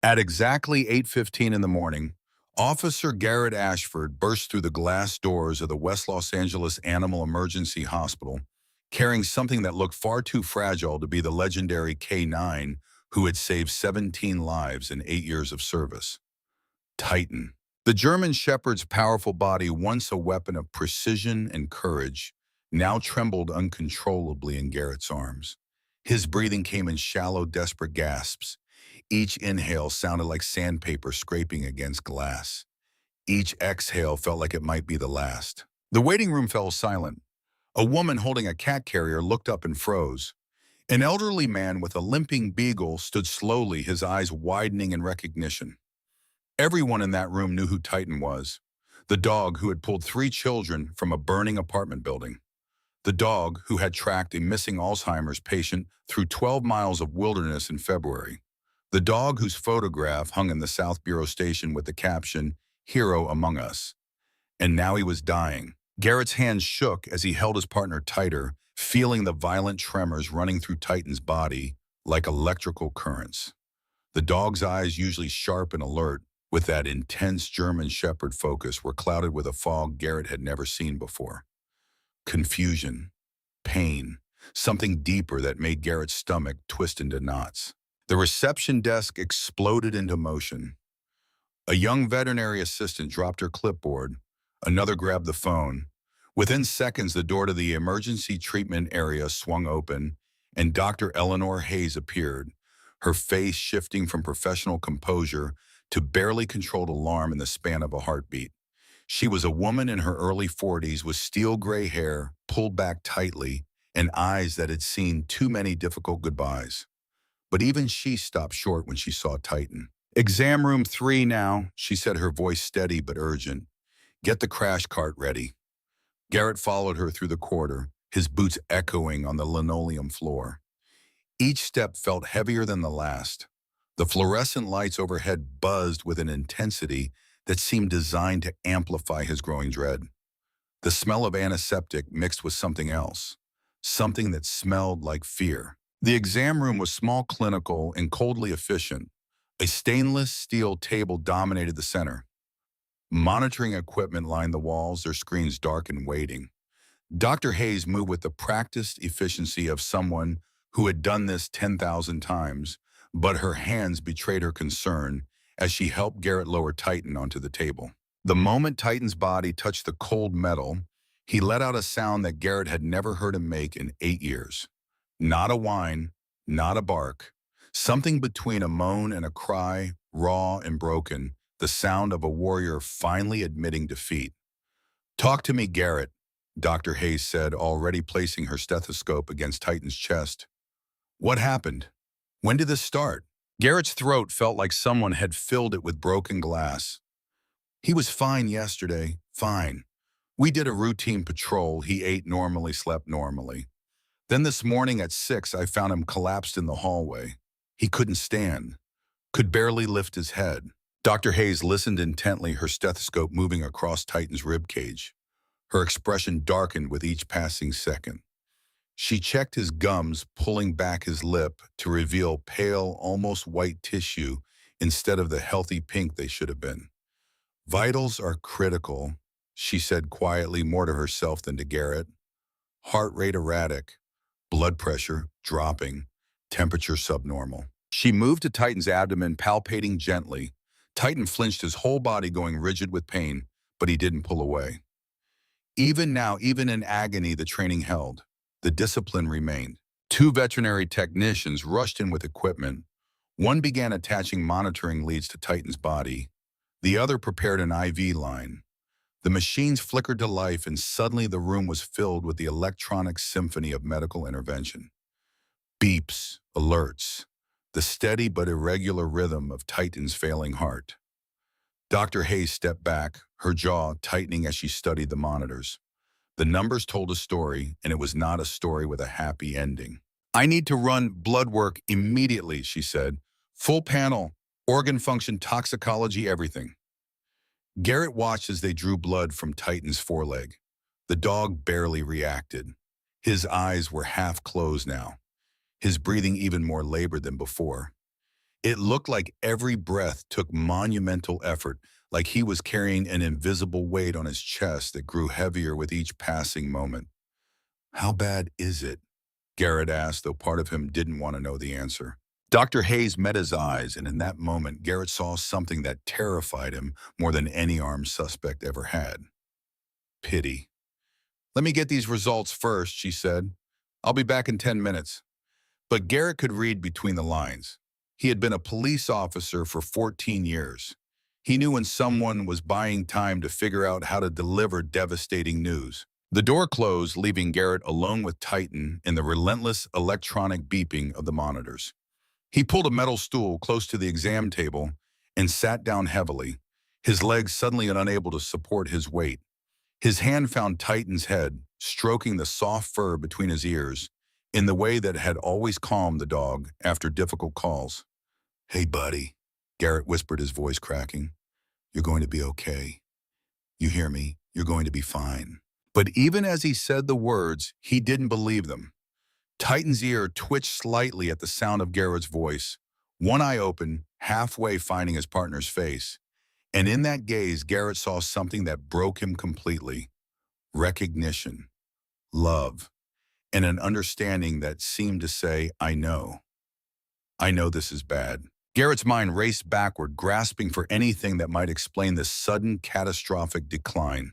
At exactly 8:15 in the morning, Officer Garrett Ashford burst through the glass doors of the West Los Angeles Animal Emergency Hospital, carrying something that looked far too fragile to be the legendary K9 who had saved 17 lives in 8 years of service. Titan. The German Shepherd's powerful body, once a weapon of precision and courage, now trembled uncontrollably in Garrett's arms. His breathing came in shallow, desperate gasps. Each inhale sounded like sandpaper scraping against glass. Each exhale felt like it might be the last. The waiting room fell silent. A woman holding a cat carrier looked up and froze. An elderly man with a limping beagle stood slowly, his eyes widening in recognition. Everyone in that room knew who Titan was. The dog who had pulled 3 children from a burning apartment building. The dog who had tracked a missing Alzheimer's patient through 12 miles of wilderness in February. The dog whose photograph hung in the South Bureau station with the caption, "Hero Among Us." And now he was dying. Garrett's hands shook as he held his partner tighter, feeling the violent tremors running through Titan's body like electrical currents. The dog's eyes, usually sharp and alert, with that intense German Shepherd focus, were clouded with a fog Garrett had never seen before. Confusion, pain, something deeper that made Garrett's stomach twist into knots. The reception desk exploded into motion. A young veterinary assistant dropped her clipboard. Another grabbed the phone. Within seconds, the door to the emergency treatment area swung open, and Dr. Eleanor Hayes appeared, her face shifting from professional composure to barely controlled alarm in the span of a heartbeat. She was a woman in her early 40s with steel gray hair pulled back tightly and eyes that had seen too many difficult goodbyes. But even she stopped short when she saw Titan. "Exam room 3 now," she said, her voice steady but urgent. "Get the crash cart ready." Garrett followed her through the corridor, his boots echoing on the linoleum floor. Each step felt heavier than the last. The fluorescent lights overhead buzzed with an intensity that seemed designed to amplify his growing dread. The smell of antiseptic mixed with something else, something that smelled like fear. The exam room was small, clinical, and coldly efficient. A stainless steel table dominated the center. Monitoring equipment lined the walls, their screens dark and waiting. Dr. Hayes moved with the practiced efficiency of someone who had done this 10,000 times, but her hands betrayed her concern as she helped Garrett lower Titan onto the table. The moment Titan's body touched the cold metal, he let out a sound that Garrett had never heard him make in 8 years. Not a whine, not a bark. Something between a moan and a cry, raw and broken, the sound of a warrior finally admitting defeat. "Talk to me, Garrett," Dr. Hayes said, already placing her stethoscope against Titan's chest. "What happened? When did this start?" Garrett's throat felt like someone had filled it with broken glass. "He was fine yesterday, fine. We did a routine patrol. He ate normally, slept normally. Then this morning at 6, I found him collapsed in the hallway. He couldn't stand, could barely lift his head." Dr. Hayes listened intently, her stethoscope moving across Titan's ribcage. Her expression darkened with each passing second. She checked his gums, pulling back his lip to reveal pale, almost white tissue instead of the healthy pink they should have been. "Vitals are critical," she said quietly, more to herself than to Garrett. "Heart rate erratic, blood pressure dropping, temperature subnormal." She moved to Titan's abdomen, palpating gently. Titan flinched, his whole body going rigid with pain, but he didn't pull away. Even now, even in agony, the training held. The discipline remained. 2 veterinary technicians rushed in with equipment. One began attaching monitoring leads to Titan's body. The other prepared an IV line. The machines flickered to life, and suddenly the room was filled with the electronic symphony of medical intervention. Beeps, alerts, the steady but irregular rhythm of Titan's failing heart. Dr. Hayes stepped back, her jaw tightening as she studied the monitors. The numbers told a story, and it was not a story with a happy ending. "I need to run blood work immediately," she said. "Full panel, organ function, toxicology, everything." Garrett watched as they drew blood from Titan's foreleg. The dog barely reacted. His eyes were half closed now, his breathing even more labored than before. It looked like every breath took monumental effort, like he was carrying an invisible weight on his chest that grew heavier with each passing moment. How bad is it? Garrett asked, though part of him didn't want to know the answer. Dr. Hayes met his eyes, and in that moment, Garrett saw something that terrified him more than any armed suspect ever had. Pity. "Let me get these results first," she said. "I'll be back in 10 minutes. But Garrett could read between the lines. He had been a police officer for 14 years. He knew when someone was buying time to figure out how to deliver devastating news. The door closed, leaving Garrett alone with Titan in the relentless electronic beeping of the monitors. He pulled a metal stool close to the exam table and sat down heavily, his legs suddenly unable to support his weight. His hand found Titan's head, stroking the soft fur between his ears, in the way that had always calmed the dog after difficult calls. "Hey, buddy," Garrett whispered, his voice cracking. "You're going to be okay. You hear me? You're going to be fine." But even as he said the words, he didn't believe them. Titan's ear twitched slightly at the sound of Garrett's voice, one eye open, halfway finding his partner's face. And in that gaze, Garrett saw something that broke him completely. Recognition, love, and an understanding that seemed to say, I know this is bad." Garrett's mind raced backward, grasping for anything that might explain this sudden, catastrophic decline.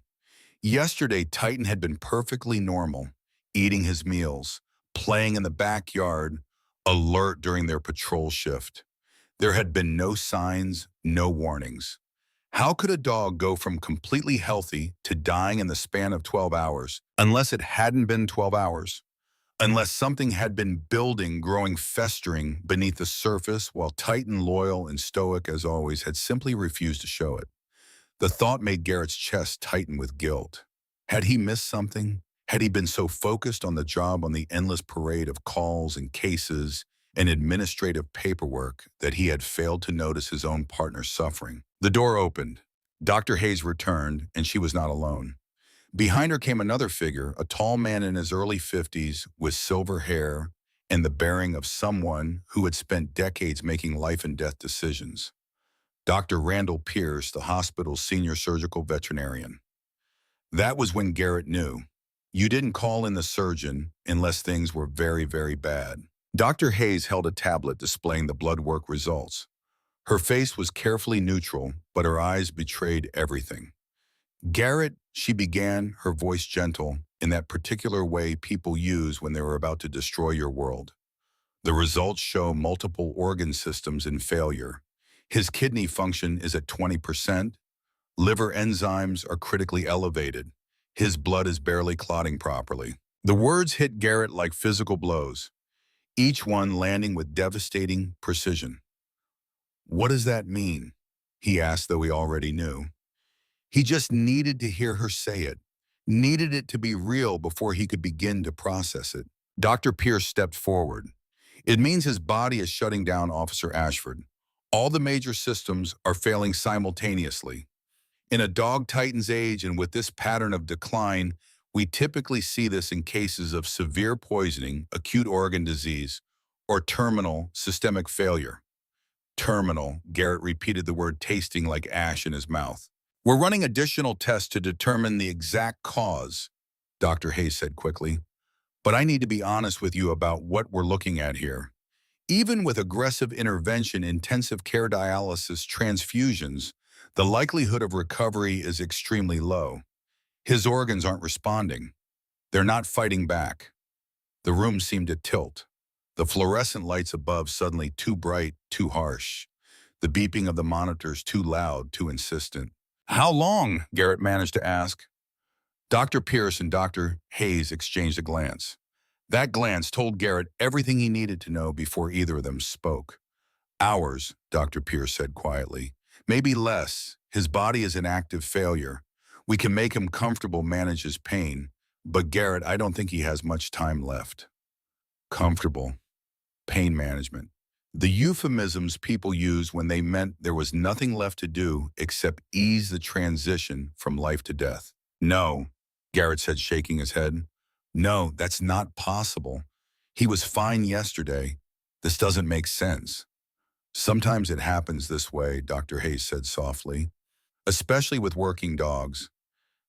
Yesterday, Titan had been perfectly normal, eating his meals, playing in the backyard, alert during their patrol shift. There had been no signs, no warnings. How could a dog go from completely healthy to dying in the span of 12 hours, unless it hadn't been 12 hours? Unless something had been building, growing, festering beneath the surface, while Titan, loyal and stoic as always, had simply refused to show it. The thought made Garrett's chest tighten with guilt. Had he missed something? Had he been so focused on the job, on the endless parade of calls and cases and administrative paperwork, that he had failed to notice his own partner's suffering? The door opened. Dr. Hayes returned, and she was not alone. Behind her came another figure, a tall man in his early 50s with silver hair and the bearing of someone who had spent decades making life and death decisions. Dr. Randall Pierce, the hospital's senior surgical veterinarian. That was when Garrett knew. You didn't call in the surgeon unless things were very, very bad. Dr. Hayes held a tablet displaying the blood work results. Her face was carefully neutral, but her eyes betrayed everything. "Garrett," she began, her voice gentle, in that particular way people use when they are about to destroy your world. "The results show multiple organ systems in failure. His kidney function is at 20%. Liver enzymes are critically elevated. His blood is barely clotting properly." The words hit Garrett like physical blows, each one landing with devastating precision. "What does that mean?" he asked, though he already knew. He just needed to hear her say it, needed it to be real before he could begin to process it. Dr. Pierce stepped forward. "It means his body is shutting down, Officer Ashford. All the major systems are failing simultaneously. In a dog Titan's age and with this pattern of decline, we typically see this in cases of severe poisoning, acute organ disease, or terminal systemic failure." Terminal, Garrett repeated the word, tasting like ash in his mouth. "We're running additional tests to determine the exact cause," Dr. Hayes said quickly. "But I need to be honest with you about what we're looking at here. Even with aggressive intervention, intensive care dialysis, transfusions, the likelihood of recovery is extremely low. His organs aren't responding. They're not fighting back." The room seemed to tilt. The fluorescent lights above suddenly too bright, too harsh. The beeping of the monitors too loud, too insistent. "How long?" Garrett managed to ask. Dr. Pierce and Dr. Hayes exchanged a glance. That glance told Garrett everything he needed to know before either of them spoke. "Hours," Dr. Pierce said quietly. "Maybe less. His body is in active failure. We can make him comfortable, manage his pain. But Garrett, I don't think he has much time left." Comfortable. Pain management. The euphemisms people used when they meant there was nothing left to do except ease the transition from life to death. "No," Garrett said, shaking his head. "No, that's not possible. He was fine yesterday. This doesn't make sense." Sometimes it happens this way, Dr. Hayes said softly, especially with working dogs.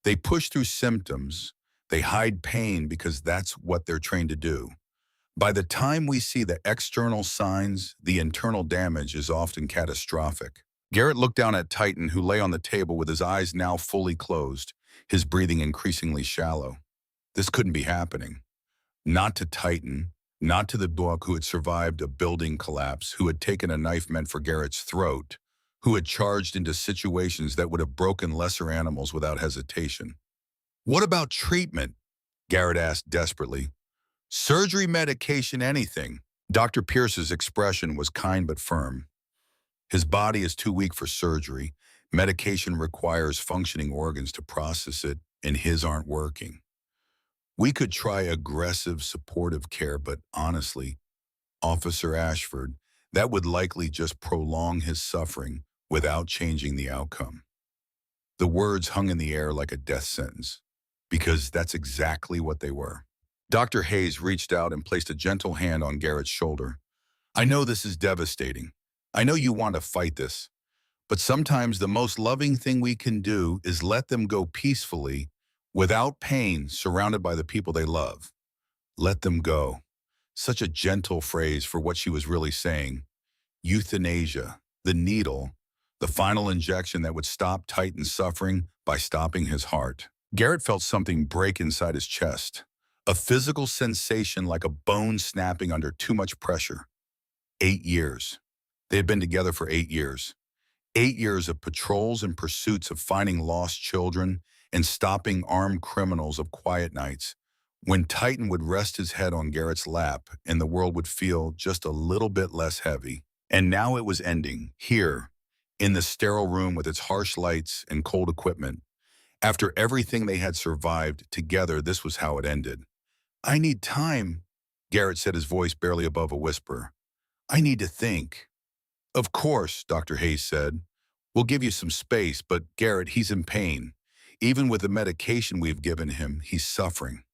They push through symptoms. They hide pain because that's what they're trained to do. By the time we see the external signs, the internal damage is often catastrophic. Garrett looked down at Titan, who lay on the table with his eyes now fully closed, his breathing increasingly shallow. This couldn't be happening. Not to Titan, not to the dog who had survived a building collapse, who had taken a knife meant for Garrett's throat, who had charged into situations that would have broken lesser animals without hesitation. What about treatment? Garrett asked desperately. Surgery, medication, anything. Dr. Pierce's expression was kind but firm. His body is too weak for surgery. Medication requires functioning organs to process it, and his aren't working. We could try aggressive, supportive care, but honestly, Officer Ashford, that would likely just prolong his suffering without changing the outcome. The words hung in the air like a death sentence, because that's exactly what they were. Dr. Hayes reached out and placed a gentle hand on Garrett's shoulder. I know this is devastating. I know you want to fight this. But sometimes the most loving thing we can do is let them go peacefully, without pain, surrounded by the people they love. Let them go. Such a gentle phrase for what she was really saying. Euthanasia, the needle, the final injection that would stop Titan's suffering by stopping his heart. Garrett felt something break inside his chest, a physical sensation like a bone snapping under too much pressure. 8 years. They had been together for 8 years. 8 years of patrols and pursuits of finding lost children and stopping armed criminals of quiet nights, when Titan would rest his head on Garrett's lap and the world would feel just a little bit less heavy. And now it was ending, here, in the sterile room with its harsh lights and cold equipment. After everything they had survived together, this was how it ended. I need time, Garrett said, his voice barely above a whisper. I need to think. Of course, Dr. Hayes said. We'll give you some space, but Garrett, he's in pain. Even with the medication we've given him, he's suffering.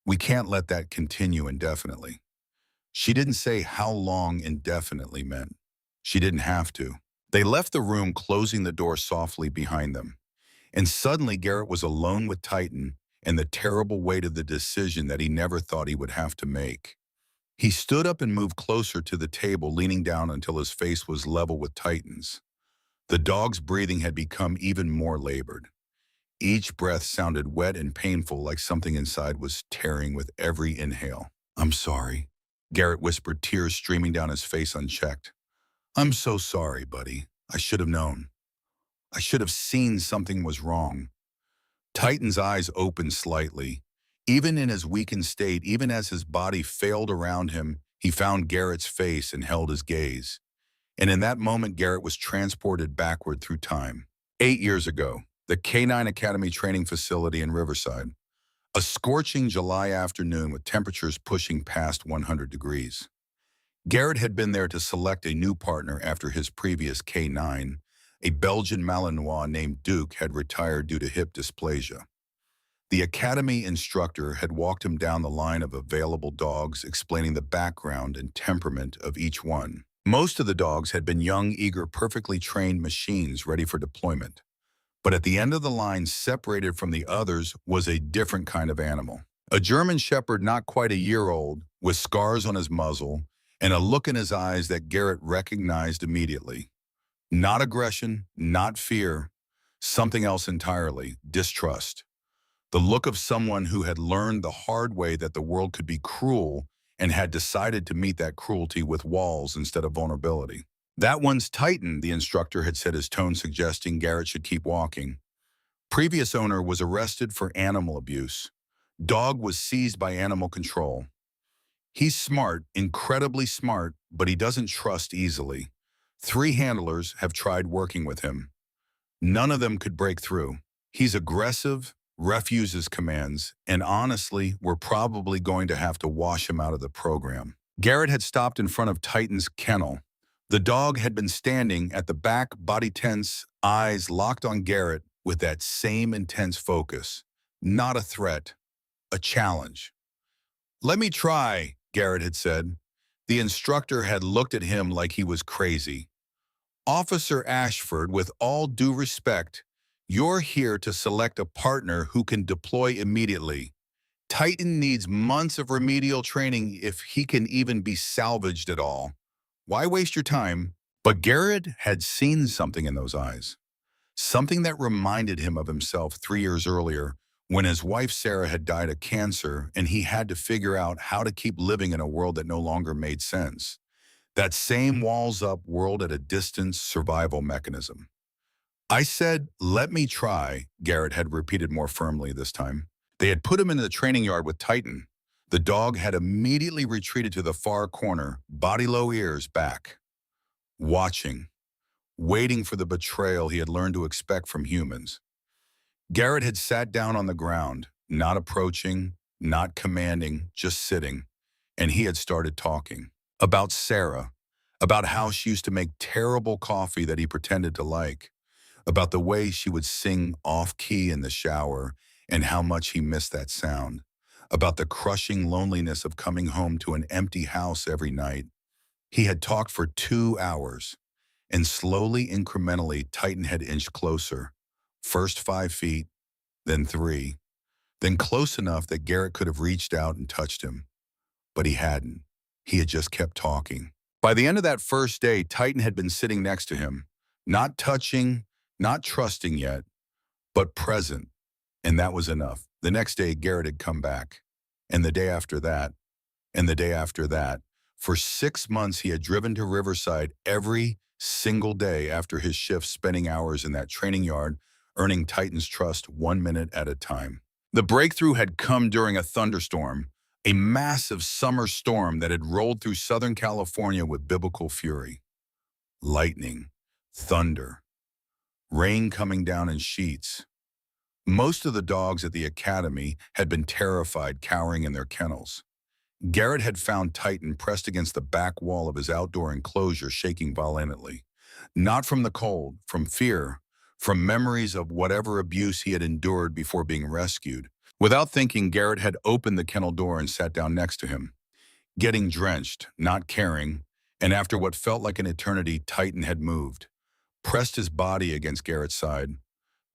We can't let that continue indefinitely. She didn't say how long indefinitely meant. She didn't have to. They left the room, closing the door softly behind them. And suddenly Garrett was alone with Titan and the terrible weight of the decision that he never thought he would have to make. He stood up and moved closer to the table, leaning down until his face was level with Titan's. The dog's breathing had become even more labored. Each breath sounded wet and painful, like something inside was tearing with every inhale. I'm sorry, Garrett whispered, tears streaming down his face unchecked. I'm so sorry, buddy. I should have known. I should have seen something was wrong. Titan's eyes opened slightly. Even in his weakened state, even as his body failed around him, he found Garrett's face and held his gaze. And in that moment, Garrett was transported backward through time. 8 years ago, the K9 Academy training facility in Riverside. A scorching July afternoon with temperatures pushing past 100 degrees. Garrett had been there to select a new partner after his previous K9, a Belgian Malinois named Duke, had retired due to hip dysplasia. The academy instructor had walked him down the line of available dogs, explaining the background and temperament of each one. Most of the dogs had been young, eager, perfectly trained machines ready for deployment. But at the end of the line, separated from the others, was a different kind of animal. A German shepherd not quite a year old, with scars on his muzzle and a look in his eyes that Garrett recognized immediately. Not aggression, not fear, something else entirely, distrust. The look of someone who had learned the hard way that the world could be cruel and had decided to meet that cruelty with walls instead of vulnerability. That one's Titan, the instructor had said, his tone suggesting Garrett should keep walking. Previous owner was arrested for animal abuse. Dog was seized by animal control. He's smart, incredibly smart, but he doesn't trust easily. 3 handlers have tried working with him. None of them could break through. He's aggressive, refuses commands, and honestly, we're probably going to have to wash him out of the program. Garrett had stopped in front of Titan's kennel. The dog had been standing at the back, body tense, eyes locked on Garrett with that same intense focus. Not a threat, a challenge. Let me try, Garrett had said. The instructor had looked at him like he was crazy. Officer Ashford, with all due respect, you're here to select a partner who can deploy immediately. Titan needs months of remedial training if he can even be salvaged at all. Why waste your time? But Garrett had seen something in those eyes. Something that reminded him of himself 3 years earlier when his wife Sarah had died of cancer and he had to figure out how to keep living in a world that no longer made sense. That same walls-up world at a distance survival mechanism. I said, let me try, Garrett had repeated more firmly this time. They had put him in the training yard with Titan. The dog had immediately retreated to the far corner, body low, ears back, watching, waiting for the betrayal he had learned to expect from humans. Garrett had sat down on the ground, not approaching, not commanding, just sitting, and he had started talking. About Sarah, about how she used to make terrible coffee that he pretended to like, about the way she would sing off-key in the shower and how much he missed that sound, about the crushing loneliness of coming home to an empty house every night. He had talked for 2 hours, and slowly, incrementally, Titan had inched closer. First 5 feet, then 3, then close enough that Garrett could have reached out and touched him. But he hadn't. He had just kept talking. By the end of that first day, Titan had been sitting next to him, not touching, not trusting yet, but present, and that was enough. The next day, Garrett had come back, and the day after that, and the day after that. For 6 months, he had driven to Riverside every single day after his shift, spending hours in that training yard, earning Titan's trust 1 minute at a time. The breakthrough had come during a thunderstorm, a massive summer storm that had rolled through Southern California with biblical fury. Lightning, thunder, rain coming down in sheets. Most of the dogs at the academy had been terrified, cowering in their kennels. Garrett had found Titan pressed against the back wall of his outdoor enclosure, shaking violently. Not from the cold, from fear, from memories of whatever abuse he had endured before being rescued. Without thinking, Garrett had opened the kennel door and sat down next to him. Getting drenched, not caring, and after what felt like an eternity, Titan had moved, pressed his body against Garrett's side,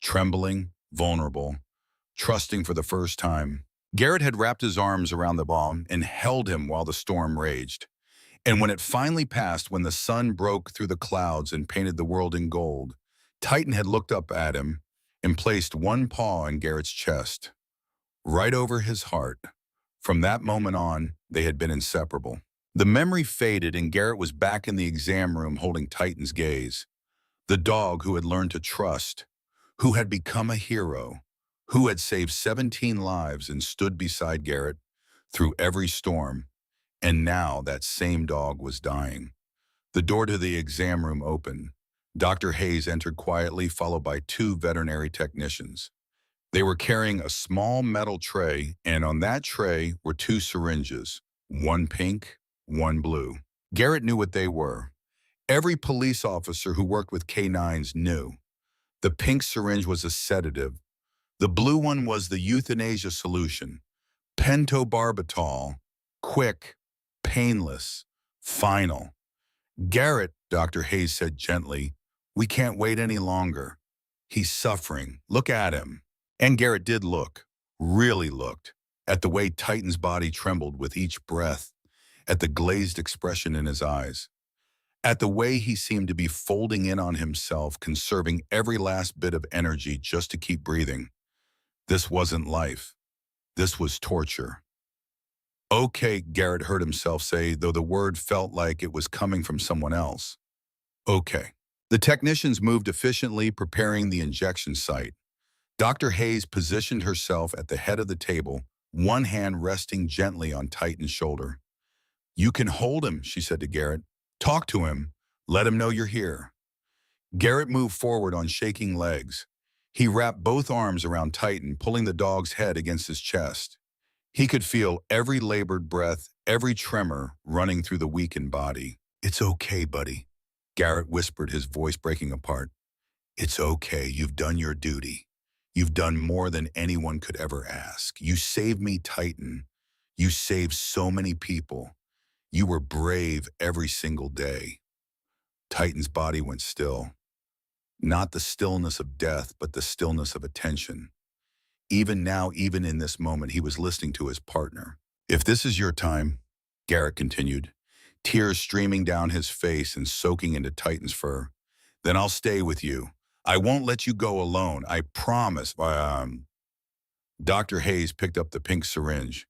trembling, vulnerable, trusting for the first time. Garrett had wrapped his arms around the bomb and held him while the storm raged. And when it finally passed, when the sun broke through the clouds and painted the world in gold, Titan had looked up at him and placed one paw on Garrett's chest, right over his heart. From that moment on, they had been inseparable. The memory faded and Garrett was back in the exam room holding Titan's gaze. The dog who had learned to trust, who had become a hero, who had saved 17 lives and stood beside Garrett through every storm, and now that same dog was dying. The door to the exam room opened. Dr. Hayes entered quietly, followed by 2 veterinary technicians. They were carrying a small metal tray, and on that tray were 2 syringes, one pink, one blue. Garrett knew what they were. Every police officer who worked with canines knew. The pink syringe was a sedative. The blue one was the euthanasia solution, pentobarbital, quick, painless, final. Garrett, Dr. Hayes said gently, we can't wait any longer. He's suffering. Look at him. And Garrett did look, really looked, at the way Titan's body trembled with each breath, at the glazed expression in his eyes, at the way he seemed to be folding in on himself, conserving every last bit of energy just to keep breathing. This wasn't life. This was torture. Okay, Garrett heard himself say, though the word felt like it was coming from someone else. Okay. The technicians moved efficiently, preparing the injection site. Dr. Hayes positioned herself at the head of the table, one hand resting gently on Titan's shoulder. You can hold him, she said to Garrett. Talk to him. Let him know you're here. Garrett moved forward on shaking legs. He wrapped both arms around Titan, pulling the dog's head against his chest. He could feel every labored breath, every tremor running through the weakened body. It's okay, buddy, Garrett whispered, his voice breaking apart. It's okay. You've done your duty. You've done more than anyone could ever ask. You saved me, Titan. You saved so many people. You were brave every single day. Titan's body went still. Not the stillness of death, but the stillness of attention. Even now, even in this moment, he was listening to his partner. If this is your time, Garrett continued, tears streaming down his face and soaking into Titan's fur, then I'll stay with you. I won't let you go alone. I promise. Dr. Hayes picked up the pink syringe.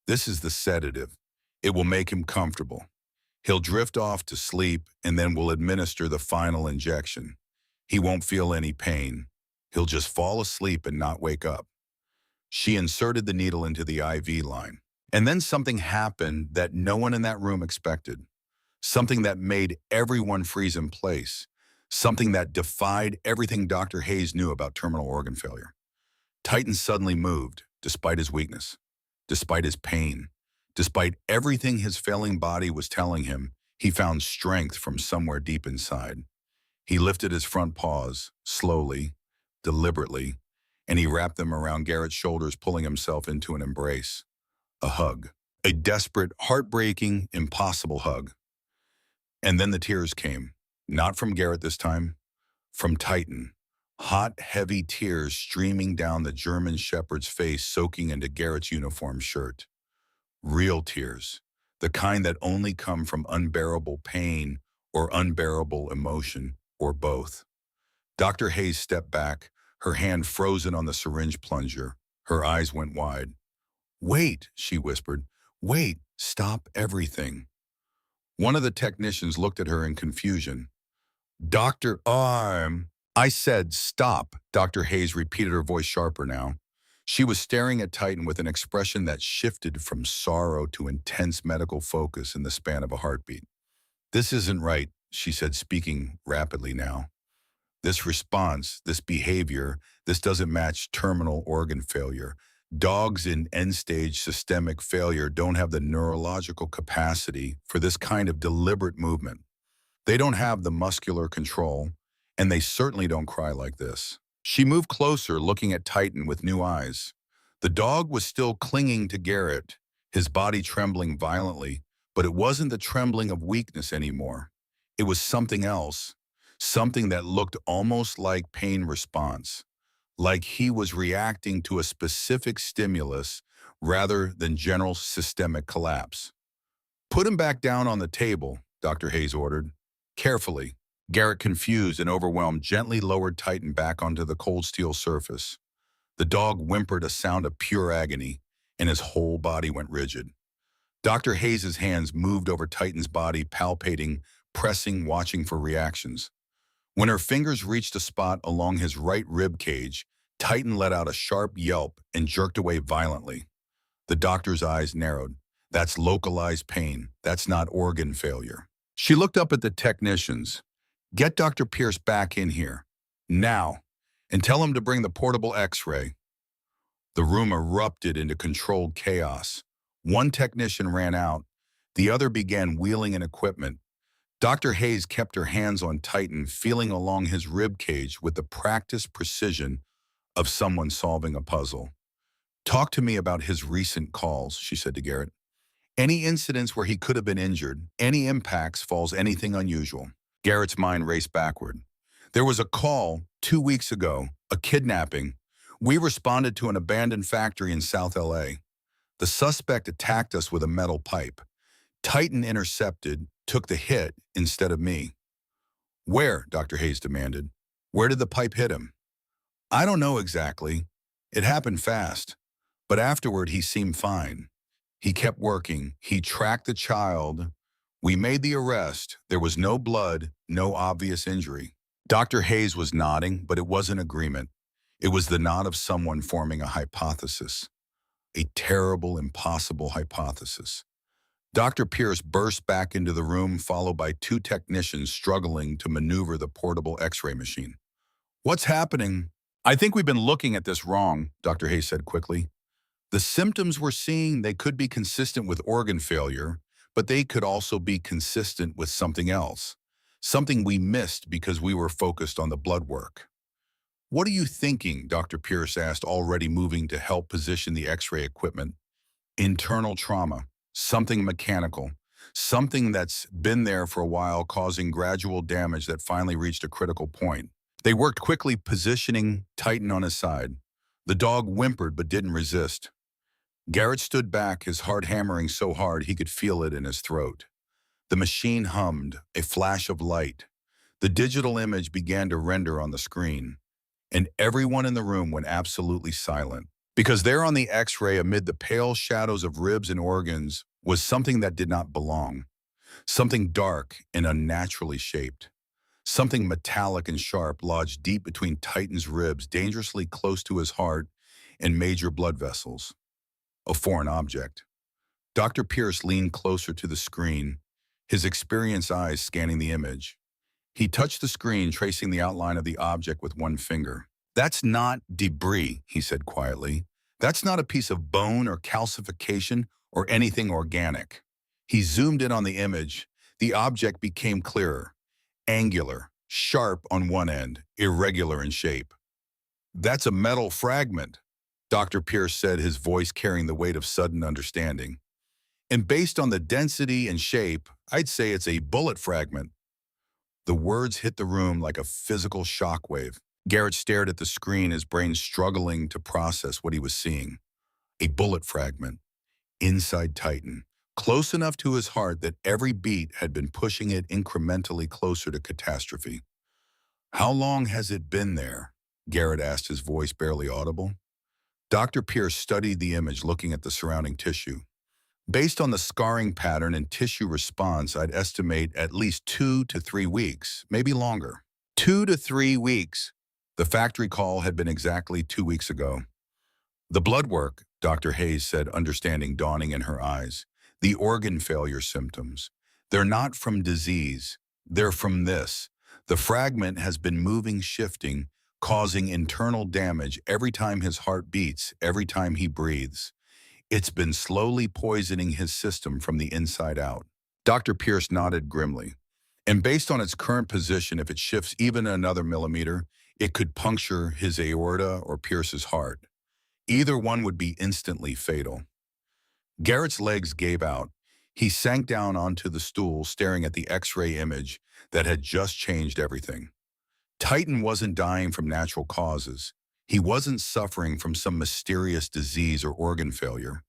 This is the sedative. It will make him comfortable. He'll drift off to sleep, and then we'll administer the final injection. He won't feel any pain. He'll just fall asleep and not wake up. She inserted the needle into the IV line. And then something happened that no one in that room expected. Something that made everyone freeze in place. Something that defied everything Dr. Hayes knew about terminal organ failure. Titan suddenly moved, despite his weakness, despite his pain, despite everything his failing body was telling him. He found strength from somewhere deep inside. He lifted his front paws, slowly, deliberately, and he wrapped them around Garrett's shoulders, pulling himself into an embrace. A hug. A desperate, heartbreaking, impossible hug. And then the tears came. Not from Garrett this time, from Titan. Hot, heavy tears streaming down the German shepherd's face, soaking into Garrett's uniform shirt. Real tears. The kind that only come from unbearable pain or unbearable emotion, or both. Dr. Hayes stepped back, her hand frozen on the syringe plunger. Her eyes went wide. Wait, she whispered. Wait, stop everything. One of the technicians looked at her in confusion. Doctor, I said stop, Dr. Hayes repeated, her voice sharper now. She was staring at Titan with an expression that shifted from sorrow to intense medical focus in the span of a heartbeat. This isn't right, she said, speaking rapidly now. This response, this behavior, this doesn't match terminal organ failure. Dogs in end-stage systemic failure don't have the neurological capacity for this kind of deliberate movement. They don't have the muscular control, and they certainly don't cry like this. She moved closer, looking at Titan with new eyes. The dog was still clinging to Garrett, his body trembling violently, but it wasn't the trembling of weakness anymore. It was something else, something that looked almost like pain response, like he was reacting to a specific stimulus rather than general systemic collapse. Put him back down on the table, Dr. Hayes ordered. Carefully. Garrett, confused and overwhelmed, gently lowered Titan back onto the cold steel surface. The dog whimpered a sound of pure agony, and his whole body went rigid. Dr. Hayes's hands moved over Titan's body, palpating, pressing, watching for reactions. When her fingers reached a spot along his right rib cage, Titan let out a sharp yelp and jerked away violently. The doctor's eyes narrowed. That's localized pain. That's not organ failure. She looked up at the technicians. Get Dr. Pierce back in here. Now. And tell him to bring the portable X-ray. The room erupted into controlled chaos. One technician ran out. The other began wheeling in equipment. Dr. Hayes kept her hands on Titan, feeling along his rib cage with the practiced precision of someone solving a puzzle. Talk to me about his recent calls, she said to Garrett. Any incidents where he could have been injured, any impacts, falls anything unusual. Garrett's mind raced backward. There was a call 2 weeks ago, a kidnapping. We responded to an abandoned factory in South LA. The suspect attacked us with a metal pipe. Titan intercepted, took the hit instead of me. Where? Dr. Hayes demanded. Where did the pipe hit him? I don't know exactly. It happened fast. But afterward, he seemed fine. He kept working. He tracked the child. We made the arrest. There was no blood, no obvious injury. Dr. Hayes was nodding, but it wasn't agreement. It was the nod of someone forming a hypothesis. A terrible, impossible hypothesis. Dr. Pierce burst back into the room, followed by 2 technicians struggling to maneuver the portable X-ray machine. What's happening? I think we've been looking at this wrong, Dr. Hayes said quickly. The symptoms we're seeing, they could be consistent with organ failure, but they could also be consistent with something else. Something we missed because we were focused on the blood work. What are you thinking? Dr. Pierce asked, already moving to help position the X-ray equipment. Internal trauma. Something mechanical. something that's been there for a while, causing gradual damage that finally reached a critical point. They worked quickly, positioning Titan on his side. The dog whimpered but didn't resist. Garrett stood back, his heart hammering so hard he could feel it in his throat. The machine hummed, a flash of light. The digital image began to render on the screen, and everyone in the room went absolutely silent. Because there on the X-ray, amid the pale shadows of ribs and organs, was something that did not belong. Something dark and unnaturally shaped. Something metallic and sharp lodged deep between Titan's ribs, dangerously close to his heart and major blood vessels. A foreign object. Dr. Pierce leaned closer to the screen, his experienced eyes scanning the image. He touched the screen, tracing the outline of the object with one finger. "That's not debris," he said quietly. "That's not a piece of bone or calcification or anything organic." He zoomed in on the image. The object became clearer, angular, sharp on one end, irregular in shape. "That's a metal fragment," Dr. Pierce said, his voice carrying the weight of sudden understanding. "And based on the density and shape, I'd say it's a bullet fragment." The words hit the room like a physical shockwave. Garrett stared at the screen, his brain struggling to process what he was seeing. A bullet fragment, inside Titan, close enough to his heart that every beat had been pushing it incrementally closer to catastrophe. "How long has it been there?" Garrett asked, his voice barely audible. Dr. Pierce studied the image, looking at the surrounding tissue. "Based on the scarring pattern and tissue response, I'd estimate at least 2 to 3 weeks, maybe longer." 2 to 3 weeks. The factory call had been exactly 2 weeks ago. "The blood work," Dr. Hayes said, understanding dawning in her eyes. "The organ failure symptoms. They're not from disease. They're from this. The fragment has been moving, shifting, causing internal damage every time his heart beats, every time he breathes. It's been slowly poisoning his system from the inside out." Dr. Pierce nodded grimly. "And based on its current position, if it shifts even another millimeter, it could puncture his aorta or pierce his heart. Either one would be instantly fatal." Garrett's legs gave out. He sank down onto the stool, staring at the X-ray image that had just changed everything. Titan wasn't dying from natural causes. He wasn't suffering from some mysterious disease or organ failure.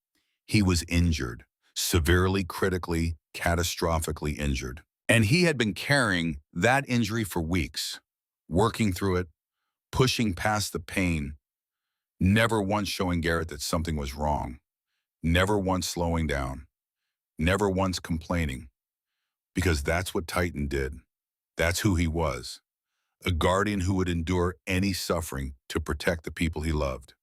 He was injured, severely, critically, catastrophically injured. And he had been carrying that injury for weeks, working through it, pushing past the pain, never once showing Garrett that something was wrong, never once slowing down, never once complaining, because that's what Titan did. That's who he was, a guardian who would endure any suffering to protect the people he loved.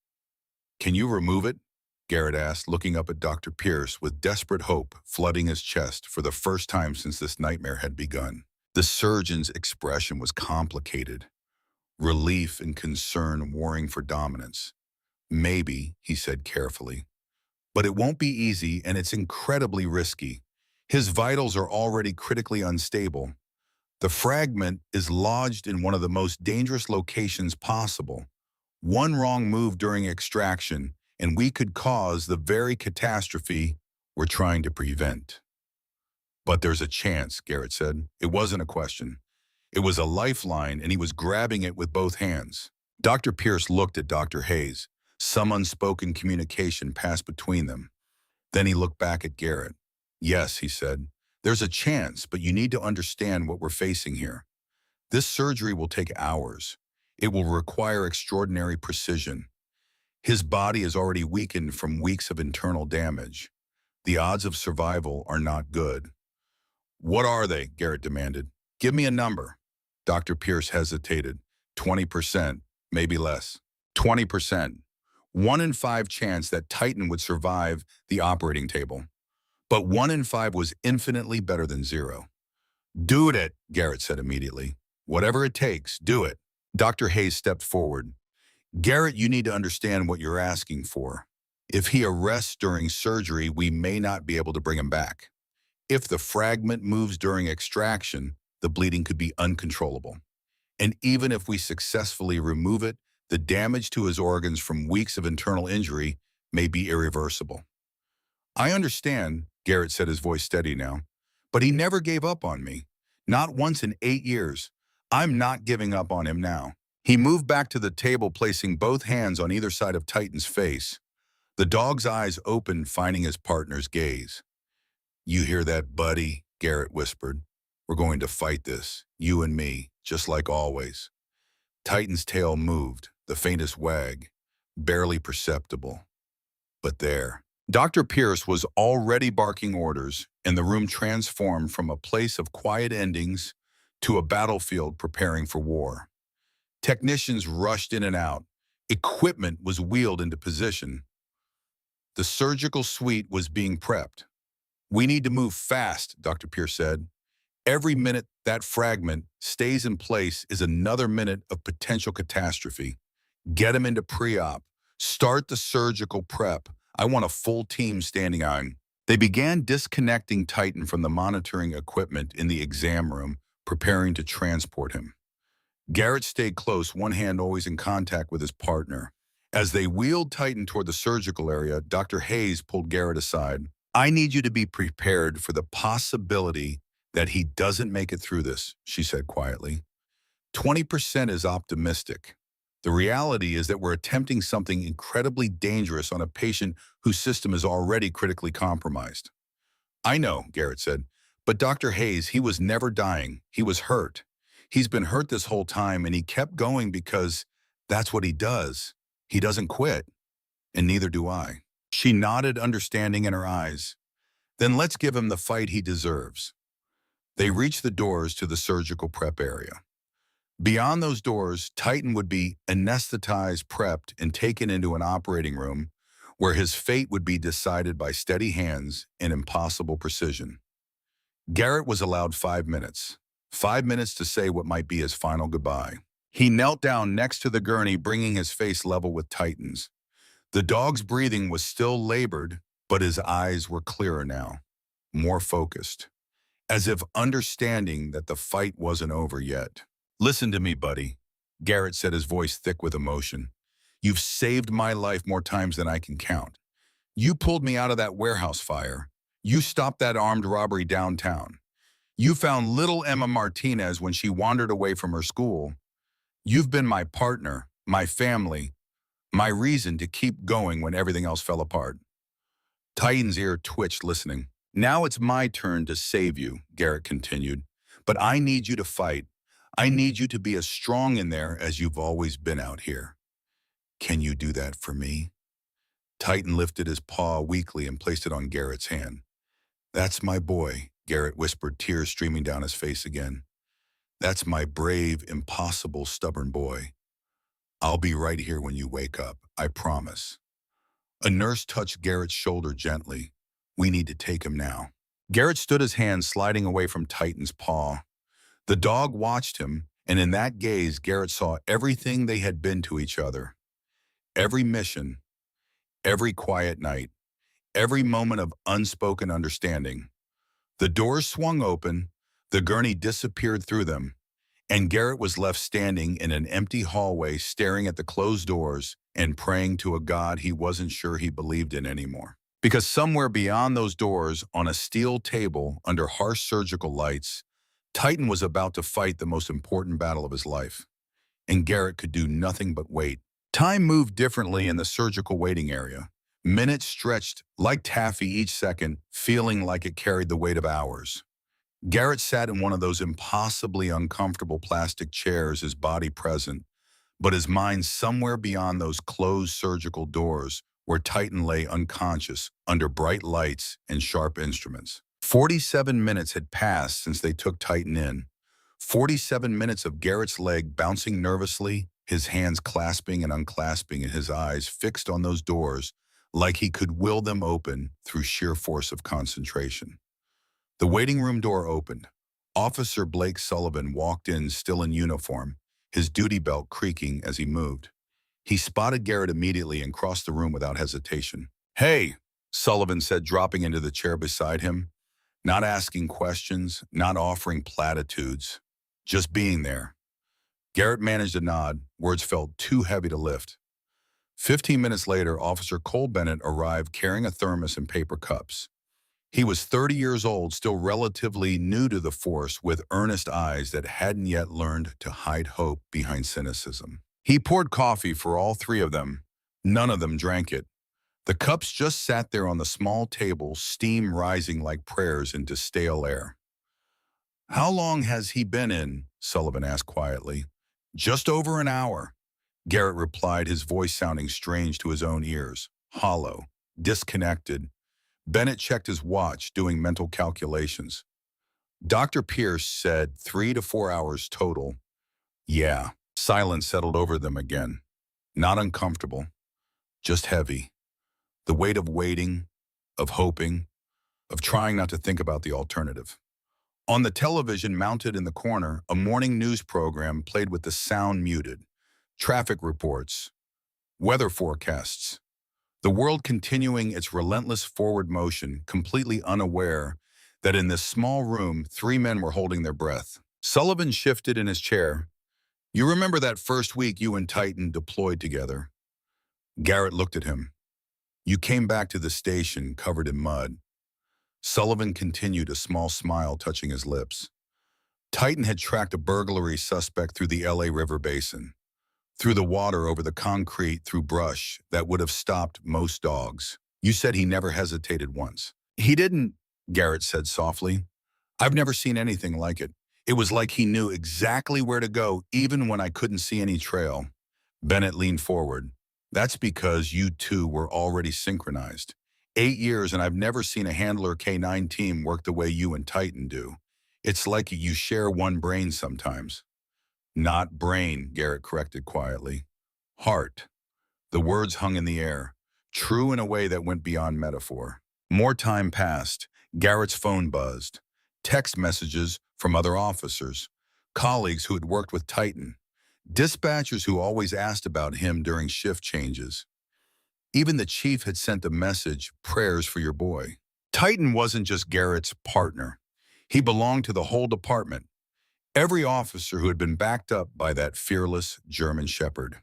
"Can you remove it?" Garrett asked, looking up at Dr. Pierce with desperate hope flooding his chest for the first time since this nightmare had begun. The surgeon's expression was complicated, relief and concern warring for dominance. "Maybe," he said carefully, "but it won't be easy and it's incredibly risky. His vitals are already critically unstable. The fragment is lodged in one of the most dangerous locations possible. One wrong move during extraction, and we could cause the very catastrophe we're trying to prevent." "But there's a chance," Garrett said. It wasn't a question. It was a lifeline, and he was grabbing it with both hands. Dr. Pierce looked at Dr. Hayes. Some unspoken communication passed between them. Then he looked back at Garrett. "Yes," he said, "there's a chance, but you need to understand what we're facing here. This surgery will take hours. It will require extraordinary precision. His body is already weakened from weeks of internal damage. The odds of survival are not good." "What are they?" Garrett demanded. "Give me a number." Dr. Pierce hesitated. 20%, maybe less. 20%. 1 in 5 chance that Titan would survive the operating table. But 1 in 5 was infinitely better than 0. "Do it," Garrett said immediately. "Whatever it takes, do it." Dr. Hayes stepped forward. "Garrett, you need to understand what you're asking for. If he arrests during surgery, we may not be able to bring him back. If the fragment moves during extraction, the bleeding could be uncontrollable. And even if we successfully remove it, the damage to his organs from weeks of internal injury may be irreversible." "I understand," Garrett said, his voice steady now. But he never gave up on me. Not once in 8 years. I'm not giving up on him now. He moved back to the table, placing both hands on either side of Titan's face. The dog's eyes opened, finding his partner's gaze. "You hear that, buddy?" Garrett whispered. "We're going to fight this, you and me, just like always." Titan's tail moved, the faintest wag, barely perceptible. But there. Dr. Pierce was already barking orders, and the room transformed from a place of quiet endings to a battlefield preparing for war. Technicians rushed in and out. Equipment was wheeled into position. The surgical suite was being prepped. "We need to move fast," Dr. Pierce said. "Every minute that fragment stays in place is another minute of potential catastrophe. Get him into pre-op. Start the surgical prep. I want a full team standing on." They began disconnecting Titan from the monitoring equipment in the exam room, preparing to transport him. Garrett stayed close, one hand always in contact with his partner. As they wheeled Titan toward the surgical area, Dr. Hayes pulled Garrett aside. "I need you to be prepared for the possibility that he doesn't make it through this," she said quietly. 20% is optimistic. The reality is that we're attempting something incredibly dangerous on a patient whose system is already critically compromised. "I know," Garrett said, "but Dr. Hayes, he was never dying. He was hurt. He's been hurt this whole time, and he kept going because that's what he does. He doesn't quit, and neither do I." She nodded, understanding in her eyes. "Then let's give him the fight he deserves." They reached the doors to the surgical prep area. Beyond those doors, Titan would be anesthetized, prepped, and taken into an operating room where his fate would be decided by steady hands and impossible precision. Garrett was allowed 5 minutes. 5 minutes to say what might be his final goodbye. He knelt down next to the gurney, bringing his face level with Titan's. The dog's breathing was still labored, but his eyes were clearer now, more focused, as if understanding that the fight wasn't over yet. "Listen to me, buddy," Garrett said, his voice thick with emotion. "You've saved my life more times than I can count. You pulled me out of that warehouse fire. You stopped that armed robbery downtown. You found little Emma Martinez when she wandered away from her school. You've been my partner, my family, my reason to keep going when everything else fell apart." Titan's ear twitched, listening. "Now it's my turn to save you," Garrett continued. "But I need you to fight. I need you to be as strong in there as you've always been out here. Can you do that for me?" Titan lifted his paw weakly and placed it on Garrett's hand. "That's my boy," Garrett whispered, tears streaming down his face again. "That's my brave, impossible, stubborn boy. I'll be right here when you wake up, I promise." A nurse touched Garrett's shoulder gently. "We need to take him now." Garrett stood, his hand sliding away from Titan's paw. The dog watched him, and in that gaze, Garrett saw everything they had been to each other. Every mission, every quiet night, every moment of unspoken understanding. The doors swung open, the gurney disappeared through them, and Garrett was left standing in an empty hallway, staring at the closed doors and praying to a God he wasn't sure he believed in anymore. Because somewhere beyond those doors, on a steel table under harsh surgical lights, Titan was about to fight the most important battle of his life, and Garrett could do nothing but wait. Time moved differently in the surgical waiting area. Minutes stretched like taffy each second, feeling like it carried the weight of hours. Garrett sat in one of those impossibly uncomfortable plastic chairs, his body present, but his mind somewhere beyond those closed surgical doors where Titan lay unconscious under bright lights and sharp instruments. 47 minutes had passed since they took Titan in. 47 minutes of Garrett's leg bouncing nervously, his hands clasping and unclasping, and his eyes fixed on those doors like he could will them open through sheer force of concentration. The waiting room door opened. Officer Blake Sullivan walked in, still in uniform, his duty belt creaking as he moved. He spotted Garrett immediately and crossed the room without hesitation. "Hey," Sullivan said, dropping into the chair beside him. Not asking questions, not offering platitudes, just being there. Garrett managed a nod. Words felt too heavy to lift. 15 minutes later, Officer Cole Bennett arrived carrying a thermos and paper cups. He was 30 years old, still relatively new to the force, with earnest eyes that hadn't yet learned to hide hope behind cynicism. He poured coffee for all three of them. None of them drank it. The cups just sat there on the small table, steam rising like prayers into stale air. "How long has he been in?" Sullivan asked quietly. "Just over an hour," Garrett replied, his voice sounding strange to his own ears, hollow, disconnected. Bennett checked his watch, doing mental calculations. Dr. Pierce said 3 to 4 hours total. Yeah. Silence settled over them again. Not uncomfortable, just heavy. The weight of waiting, of hoping, of trying not to think about the alternative. On the television mounted in the corner, a morning news program played with the sound muted. Traffic reports, weather forecasts, the world continuing its relentless forward motion, completely unaware that in this small room, three men were holding their breath. Sullivan shifted in his chair. "You remember that first week you and Titan deployed together?" Garrett looked at him. "You came back to the station covered in mud." Sullivan continued, a small smile touching his lips. Titan had tracked a burglary suspect through the LA River Basin, through the water, over the concrete, through brush that would have stopped most dogs. "You said he never hesitated once." "He didn't," Garrett said softly. "I've never seen anything like it. It was like he knew exactly where to go, even when I couldn't see any trail." Bennett leaned forward. "That's because you two were already synchronized. 8 years, and I've never seen a handler K9 team work the way you and Titan do. It's like you share one brain sometimes." "Not brain," Garrett corrected quietly. "Heart." The words hung in the air, true in a way that went beyond metaphor. More time passed. Garrett's phone buzzed. Text messages from other officers, colleagues who had worked with Titan, dispatchers who always asked about him during shift changes. Even the chief had sent a message, "Prayers for your boy." Titan wasn't just Garrett's partner. He belonged to the whole department, every officer who had been backed up by that fearless German shepherd.